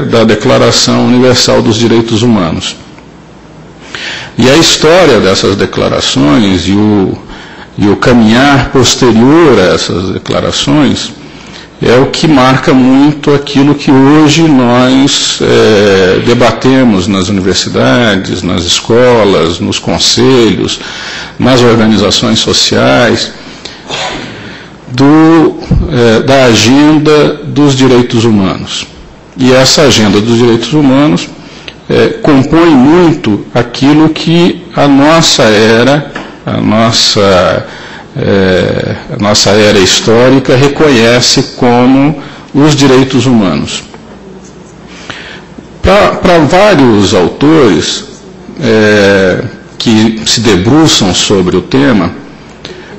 da Declaração Universal dos Direitos Humanos. E a história dessas declarações e o caminhar posterior a essas declarações é o que marca muito aquilo que hoje nós debatemos nas universidades, nas escolas, nos conselhos, nas organizações sociais, da agenda dos direitos humanos. E essa agenda dos direitos humanos compõe muito aquilo que a nossa era histórica reconhece como os direitos humanos. Para vários autores que se debruçam sobre o tema,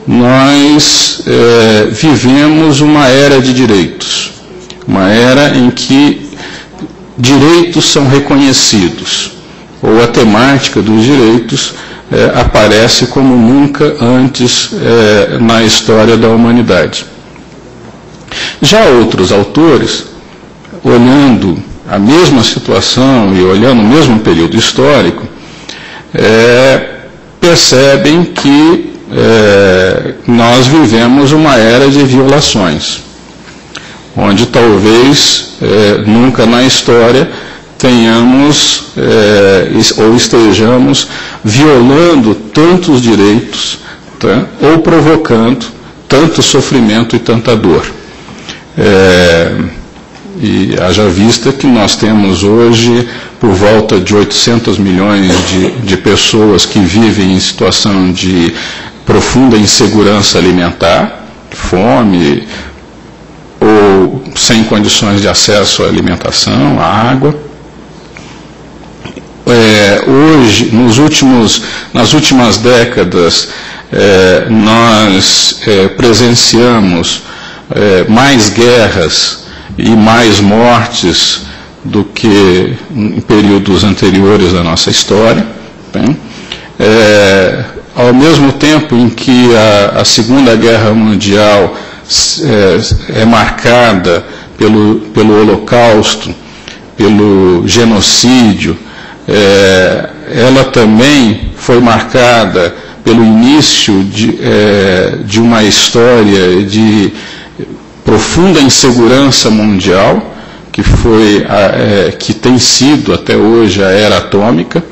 nós vivemos uma era de direitos, uma era em que direitos são reconhecidos, ou a temática dos direitos aparece como nunca antes na história da humanidade. Já outros autores, olhando a mesma situação e olhando o mesmo período histórico, percebem que nós vivemos uma era de violações, onde talvez nunca na história tenhamos ou estejamos violando tantos direitos, tá? Ou provocando tanto sofrimento e tanta dor. E haja vista que nós temos hoje por volta de 800 milhões de pessoas que vivem em situação de profunda insegurança alimentar, fome, ou sem condições de acesso à alimentação, à água. Hoje, nas últimas décadas, nós presenciamos mais guerras e mais mortes do que em períodos anteriores da nossa história. Bem, ao mesmo tempo em que a Segunda Guerra Mundial é marcada pelo Holocausto, pelo genocídio, ela também foi marcada pelo início de uma história de profunda insegurança mundial, que tem sido até hoje a era atômica.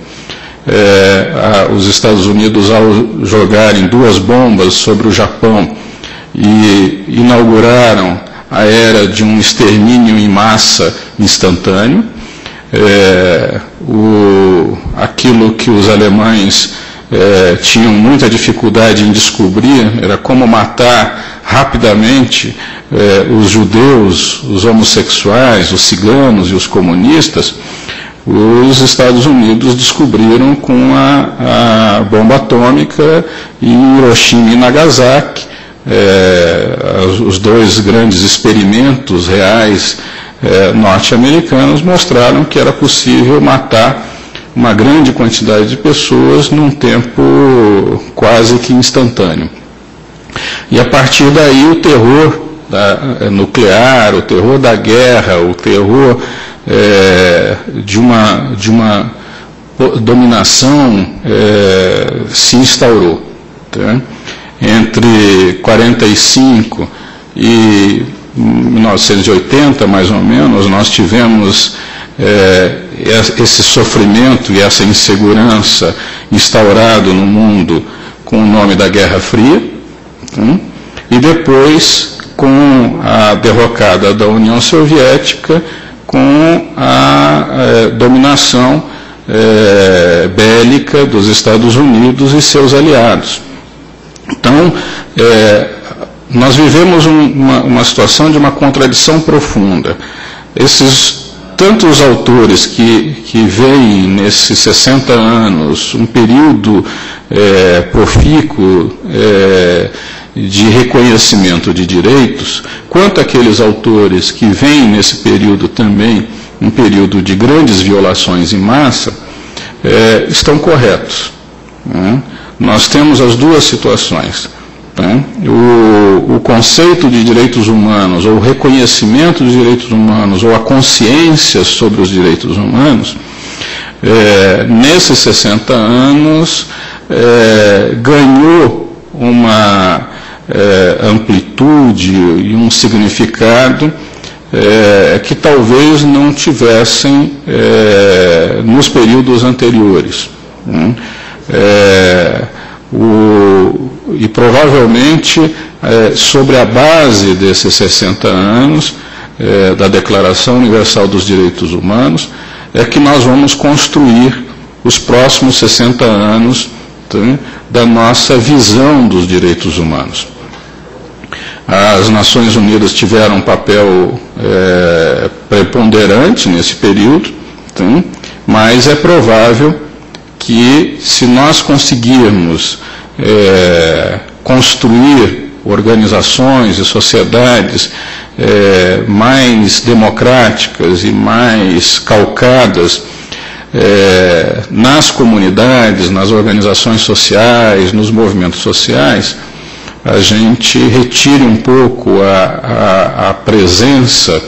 Os Estados Unidos, ao jogarem 2 bombas sobre o Japão e inauguraram a era de um extermínio em massa instantâneo, aquilo que os alemães tinham muita dificuldade em descobrir era como matar rapidamente os judeus, os homossexuais, os ciganos e os comunistas. Os Estados Unidos descobriram com a bomba atômica em Hiroshima e Nagasaki. Os 2 grandes experimentos reais norte-americanos mostraram que era possível matar uma grande quantidade de pessoas num tempo quase que instantâneo. E a partir daí o terror nuclear, o terror da guerra, o terror de uma dominação se instaurou. Tá? Entre 45 e 1980, mais ou menos, nós tivemos esse sofrimento e essa insegurança instaurado no mundo com o nome da Guerra Fria, e depois com a derrocada da União Soviética, com a dominação bélica dos Estados Unidos e seus aliados. Então, nós vivemos uma situação de uma contradição profunda. Tantos autores que veem nesses 60 anos um período profícuo de reconhecimento de direitos, quanto aqueles autores que veem nesse período também um período de grandes violações em massa, estão corretos. Né? Nós temos as 2 situações. Né? O conceito de direitos humanos, ou o reconhecimento dos direitos humanos, ou a consciência sobre os direitos humanos, nesses 60 anos, ganhou uma amplitude e um significado que talvez não tivessem nos períodos anteriores. Né? E provavelmente, sobre a base desses 60 anos, da Declaração Universal dos Direitos Humanos, é que nós vamos construir os próximos 60 anos, tá, da nossa visão dos direitos humanos. As Nações Unidas tiveram um papel preponderante nesse período, tá, mas é provável que, se nós conseguirmos construir organizações e sociedades mais democráticas e mais calcadas nas comunidades, nas organizações sociais, nos movimentos sociais, a gente retire um pouco a presença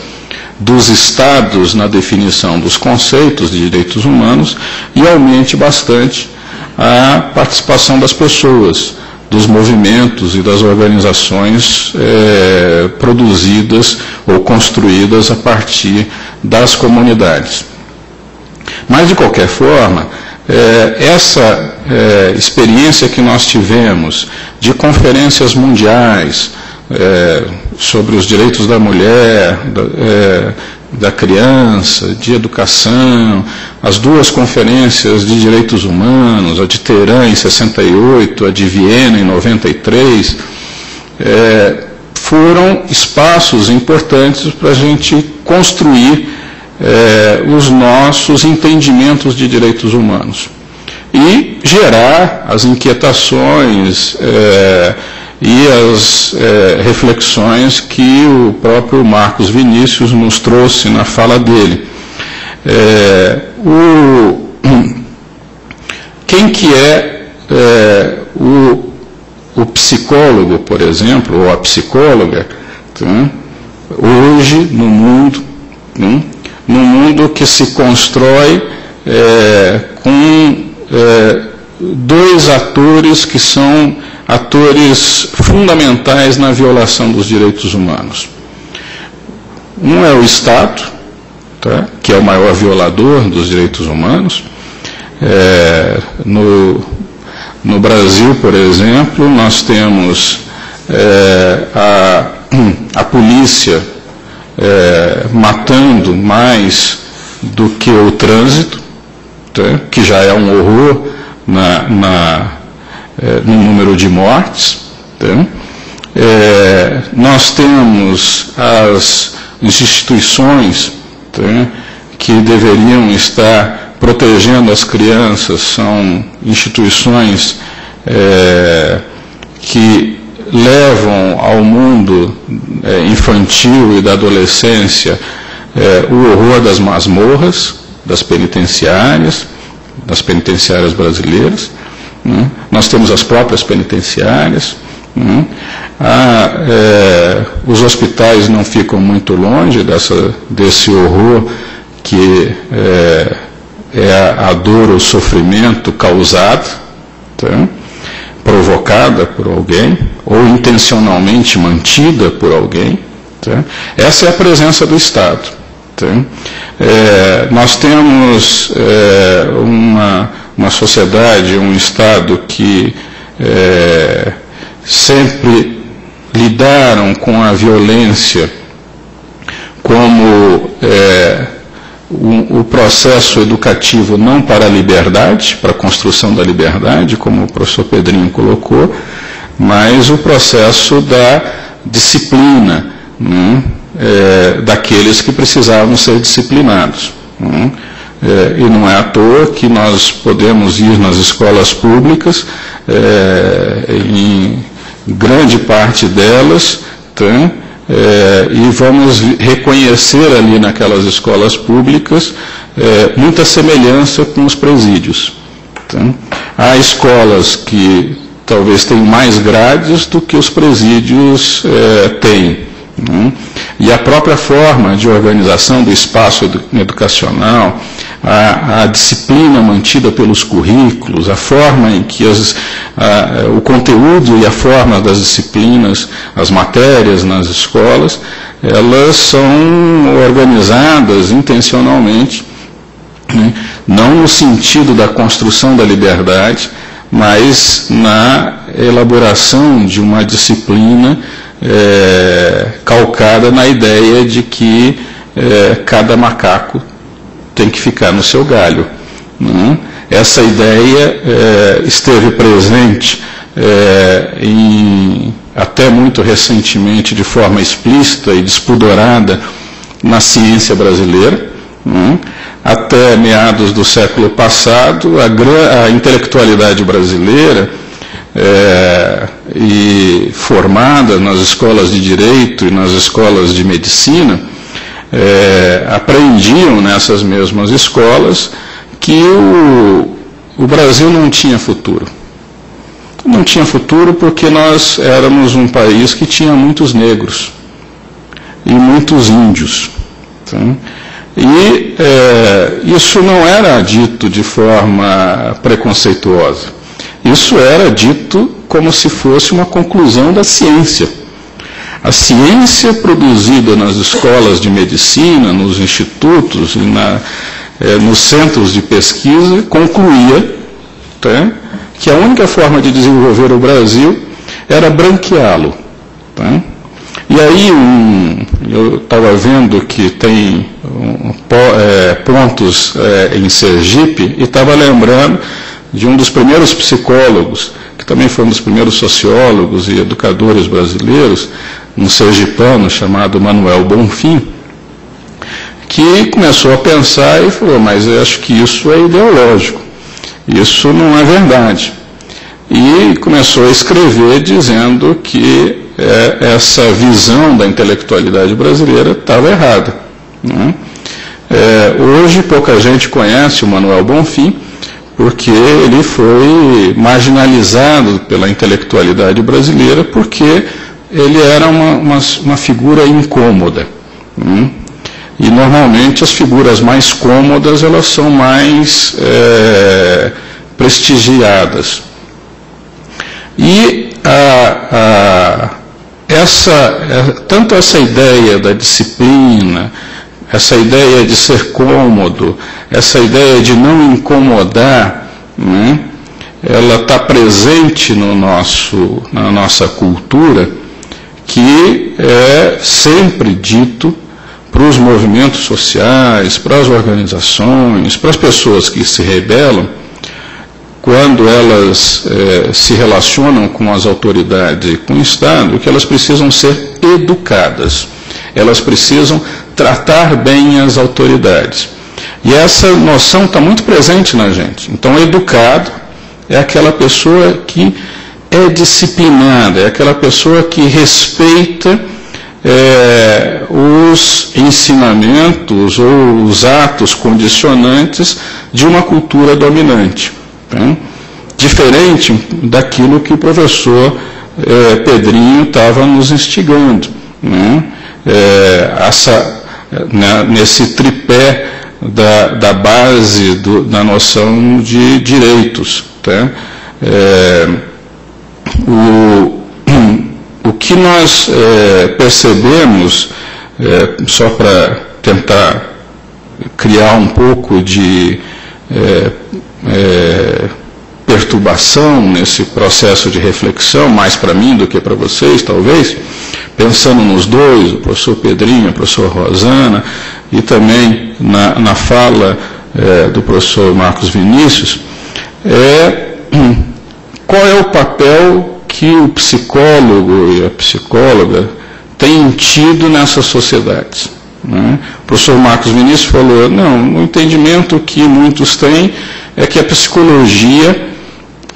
dos estados na definição dos conceitos de direitos humanos e aumente bastante a participação das pessoas, dos movimentos e das organizações produzidas ou construídas a partir das comunidades. Mas, de qualquer forma, essa experiência que nós tivemos de conferências mundiais sobre os direitos da mulher, da criança, de educação, as 2 conferências de direitos humanos, a de Teherã em 68, a de Viena em 93, foram espaços importantes para a gente construir os nossos entendimentos de direitos humanos e gerar as inquietações e as reflexões que o próprio Marcos Vinícius nos trouxe na fala dele. Quem que é o psicólogo, por exemplo, ou a psicóloga, tá? Hoje no mundo, num mundo que se constrói com dois atores que são atores fundamentais na violação dos direitos humanos. Um é o Estado, tá, que é o maior violador dos direitos humanos. No Brasil, por exemplo, nós temos a polícia matando mais do que o trânsito, tá, que já é um horror no número de mortes. Tá. Nós temos as instituições, tá, que deveriam estar protegendo as crianças, são instituições que levam ao mundo infantil e da adolescência o horror das masmorras, das penitenciárias brasileiras. Né? Nós temos as próprias penitenciárias. Né? Os hospitais não ficam muito longe desse horror que é a dor ou sofrimento causado, tá? Provocada por alguém, ou intencionalmente mantida por alguém. Tá? Essa é a presença do Estado. Tá? Nós temos uma sociedade, um Estado que sempre lidaram com a violência como o processo educativo não para a liberdade, para a construção da liberdade, como o professor Pedrinho colocou, mas o processo da disciplina, né, daqueles que precisavam ser disciplinados. Né. E não é à toa que nós podemos ir nas escolas públicas, em grande parte delas, tá, e vamos reconhecer ali naquelas escolas públicas muita semelhança com os presídios. Tá? Há escolas que talvez tenham mais grades do que os presídios têm. Né? E a própria forma de organização do espaço educacional, a disciplina mantida pelos currículos, a forma em que o conteúdo e a forma das disciplinas, as matérias nas escolas, elas são organizadas intencionalmente, né, não no sentido da construção da liberdade, mas na elaboração de uma disciplina calcada na ideia de que cada macaco tem que ficar no seu galho. Né? Essa ideia esteve presente até muito recentemente de forma explícita e despudorada na ciência brasileira. Né? Até meados do século passado, a intelectualidade brasileira, e formada nas escolas de direito e nas escolas de medicina, aprendiam nessas mesmas escolas que o Brasil não tinha futuro. Não tinha futuro porque nós éramos um país que tinha muitos negros e muitos índios. Tá? E isso não era dito de forma preconceituosa. Isso era dito como se fosse uma conclusão da ciência. A ciência produzida nas escolas de medicina, nos institutos e nos centros de pesquisa concluía, tá, que a única forma de desenvolver o Brasil era branqueá-lo. Tá? E aí eu estava vendo que tem pontos em Sergipe e estava lembrando de um dos primeiros psicólogos, que também foi um dos primeiros sociólogos e educadores brasileiros, um sergipano chamado Manuel Bonfim, que começou a pensar e falou, mas eu acho que isso é ideológico, isso não é verdade. E começou a escrever dizendo que essa visão da intelectualidade brasileira estava errada. Né? Hoje pouca gente conhece o Manuel Bonfim, porque ele foi marginalizado pela intelectualidade brasileira, porque ele era uma figura incômoda. E normalmente as figuras mais cômodas, elas são mais prestigiadas. E tanto essa ideia da disciplina, essa ideia de ser cômodo, essa ideia de não incomodar, ela está presente na nossa cultura, que é sempre dito para os movimentos sociais, para as organizações, para as pessoas que se rebelam, quando elas se relacionam com as autoridades e com o Estado, que elas precisam ser educadas, elas precisam tratar bem as autoridades. E essa noção está muito presente na gente. Então, educado é aquela pessoa que é disciplinada, é aquela pessoa que respeita os ensinamentos ou os atos condicionantes de uma cultura dominante. Diferente daquilo que o professor Pedrinho estava nos instigando, nesse tripé da base da noção de direitos. O que nós percebemos, só para tentar criar um pouco de perturbação nesse processo de reflexão, mais para mim do que para vocês, talvez, pensando nos dois, o professor Pedrinho, a professora Rosana, e também na fala do professor Marcos Vinícius, qual é o papel que o psicólogo e a psicóloga têm tido nessas sociedades. O professor Marcos Vinícius falou, o entendimento que muitos têm é que a psicologia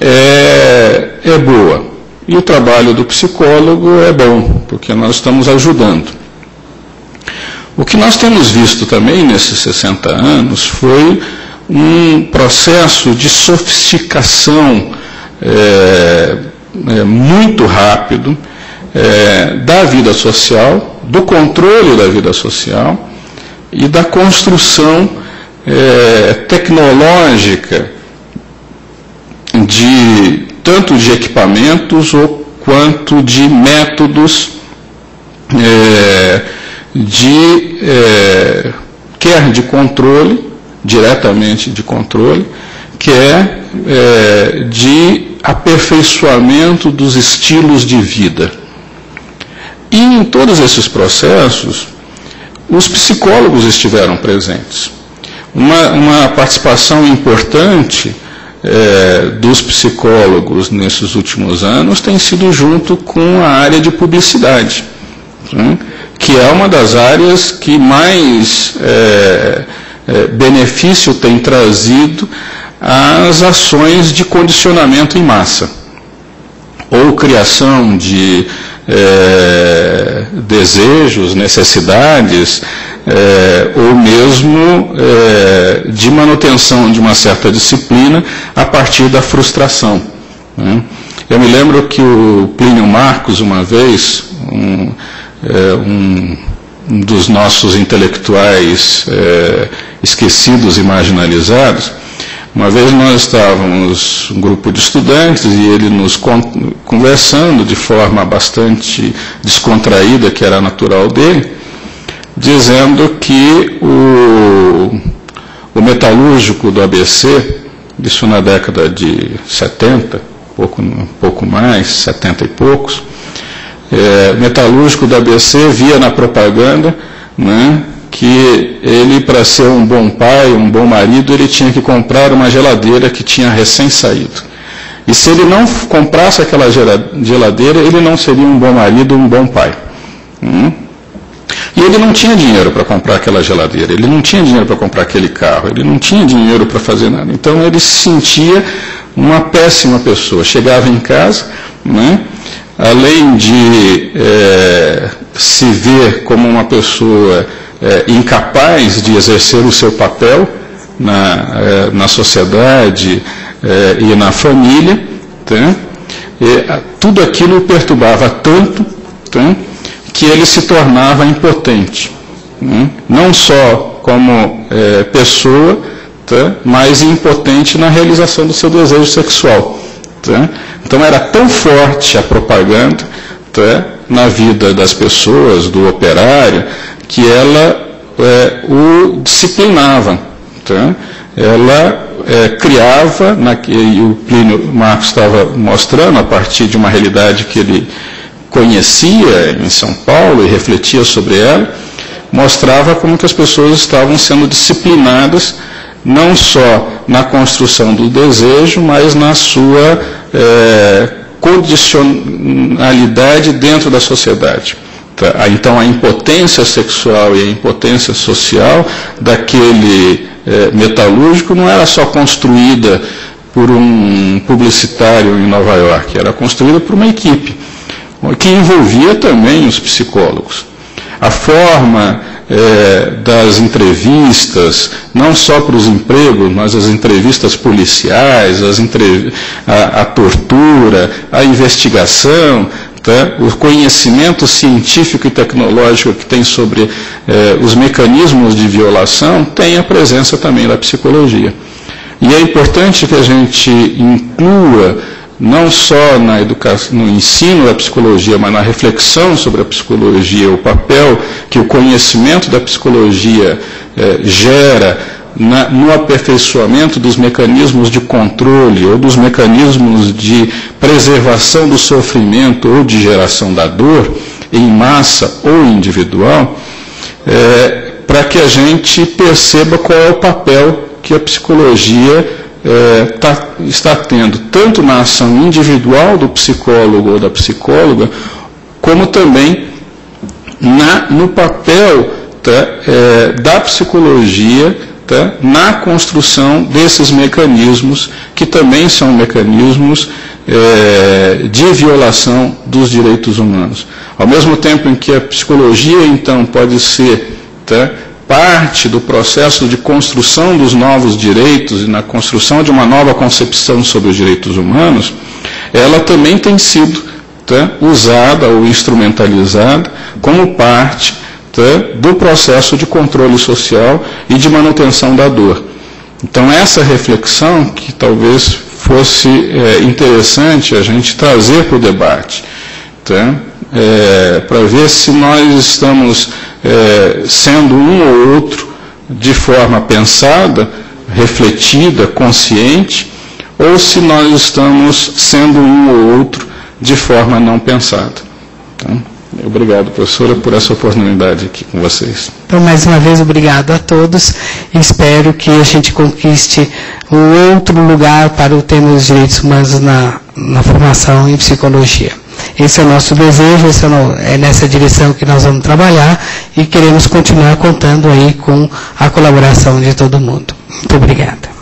é boa, e o trabalho do psicólogo é bom, porque nós estamos ajudando. O que nós temos visto também nesses 60 anos foi um processo de sofisticação muito rápido da vida social, do controle da vida social e da construção tecnológica tanto de equipamentos quanto de métodos quer de controle, diretamente de controle, quer de aperfeiçoamento dos estilos de vida. E em todos esses processos, os psicólogos estiveram presentes. Uma participação importante dos psicólogos nesses últimos anos tem sido junto com a área de publicidade, que é uma das áreas que mais benefício tem trazido às ações de condicionamento em massa, ou criação de desejos, necessidades, ou mesmo de manutenção de uma certa disciplina a partir da frustração. Eu me lembro que o Plínio Marcos, uma vez, um dos nossos intelectuais esquecidos e marginalizados, uma vez nós estávamos um grupo de estudantes e ele nos conversando de forma bastante descontraída, que era natural dele, dizendo que o metalúrgico do ABC, isso na década de 70, um pouco mais, 70 e poucos, metalúrgico do ABC via na propaganda, que ele, para ser um bom pai, um bom marido, ele tinha que comprar uma geladeira que tinha recém saído. E se ele não comprasse aquela geladeira, ele não seria um bom marido, um bom pai. E ele não tinha dinheiro para comprar aquela geladeira, ele não tinha dinheiro para comprar aquele carro, ele não tinha dinheiro para fazer nada. Então ele se sentia uma péssima pessoa. Chegava em casa, além de se ver como uma pessoa incapaz de exercer o seu papel na sociedade e na família, tudo aquilo o perturbava tanto, que ele se tornava impotente. não só como pessoa, tá? Mas impotente na realização do seu desejo sexual. Tá? Então era tão forte a propaganda, tá? Na vida das pessoas, do operário, que ela o disciplinava. Tá? Ela criava, e o Plínio Marcos estava mostrando, a partir de uma realidade que ele conhecia em São Paulo e refletia sobre ela, mostrava como que as pessoas estavam sendo disciplinadas, não só na construção do desejo, mas na sua condicionalidade dentro da sociedade. Então a impotência sexual e a impotência social daquele metalúrgico não era só construída por um publicitário em Nova York, era construída por uma equipe, que envolvia também os psicólogos. A forma das entrevistas, não só para os empregos, mas as entrevistas policiais, a tortura, a investigação, tá? O conhecimento científico e tecnológico que tem sobre os mecanismos de violação, tem a presença também da psicologia. E é importante que a gente inclua, não só na educação, no ensino da psicologia, mas na reflexão sobre a psicologia, o papel que o conhecimento da psicologia gera no aperfeiçoamento dos mecanismos de controle ou dos mecanismos de preservação do sofrimento ou de geração da dor, em massa ou individual, para que a gente perceba qual é o papel que a psicologia está tendo, tanto na ação individual do psicólogo ou da psicóloga, como também no papel da psicologia na construção desses mecanismos, que também são mecanismos de violação dos direitos humanos. Ao mesmo tempo em que a psicologia, então, pode ser parte do processo de construção dos novos direitos e na construção de uma nova concepção sobre os direitos humanos, ela também tem sido usada ou instrumentalizada como parte do processo de controle social e de manutenção da dor. Então, essa reflexão que talvez fosse interessante a gente trazer para o debate, para ver se nós estamos sendo um ou outro de forma pensada, refletida, consciente, ou se nós estamos sendo um ou outro de forma não pensada. Obrigado, professora, por essa oportunidade aqui com vocês. Então, mais uma vez, obrigado a todos. Espero que a gente conquiste um outro lugar para o tema dos direitos humanos na formação em psicologia. Esse é o nosso desejo, é nessa direção que nós vamos trabalhar e queremos continuar contando aí com a colaboração de todo mundo. Muito obrigada.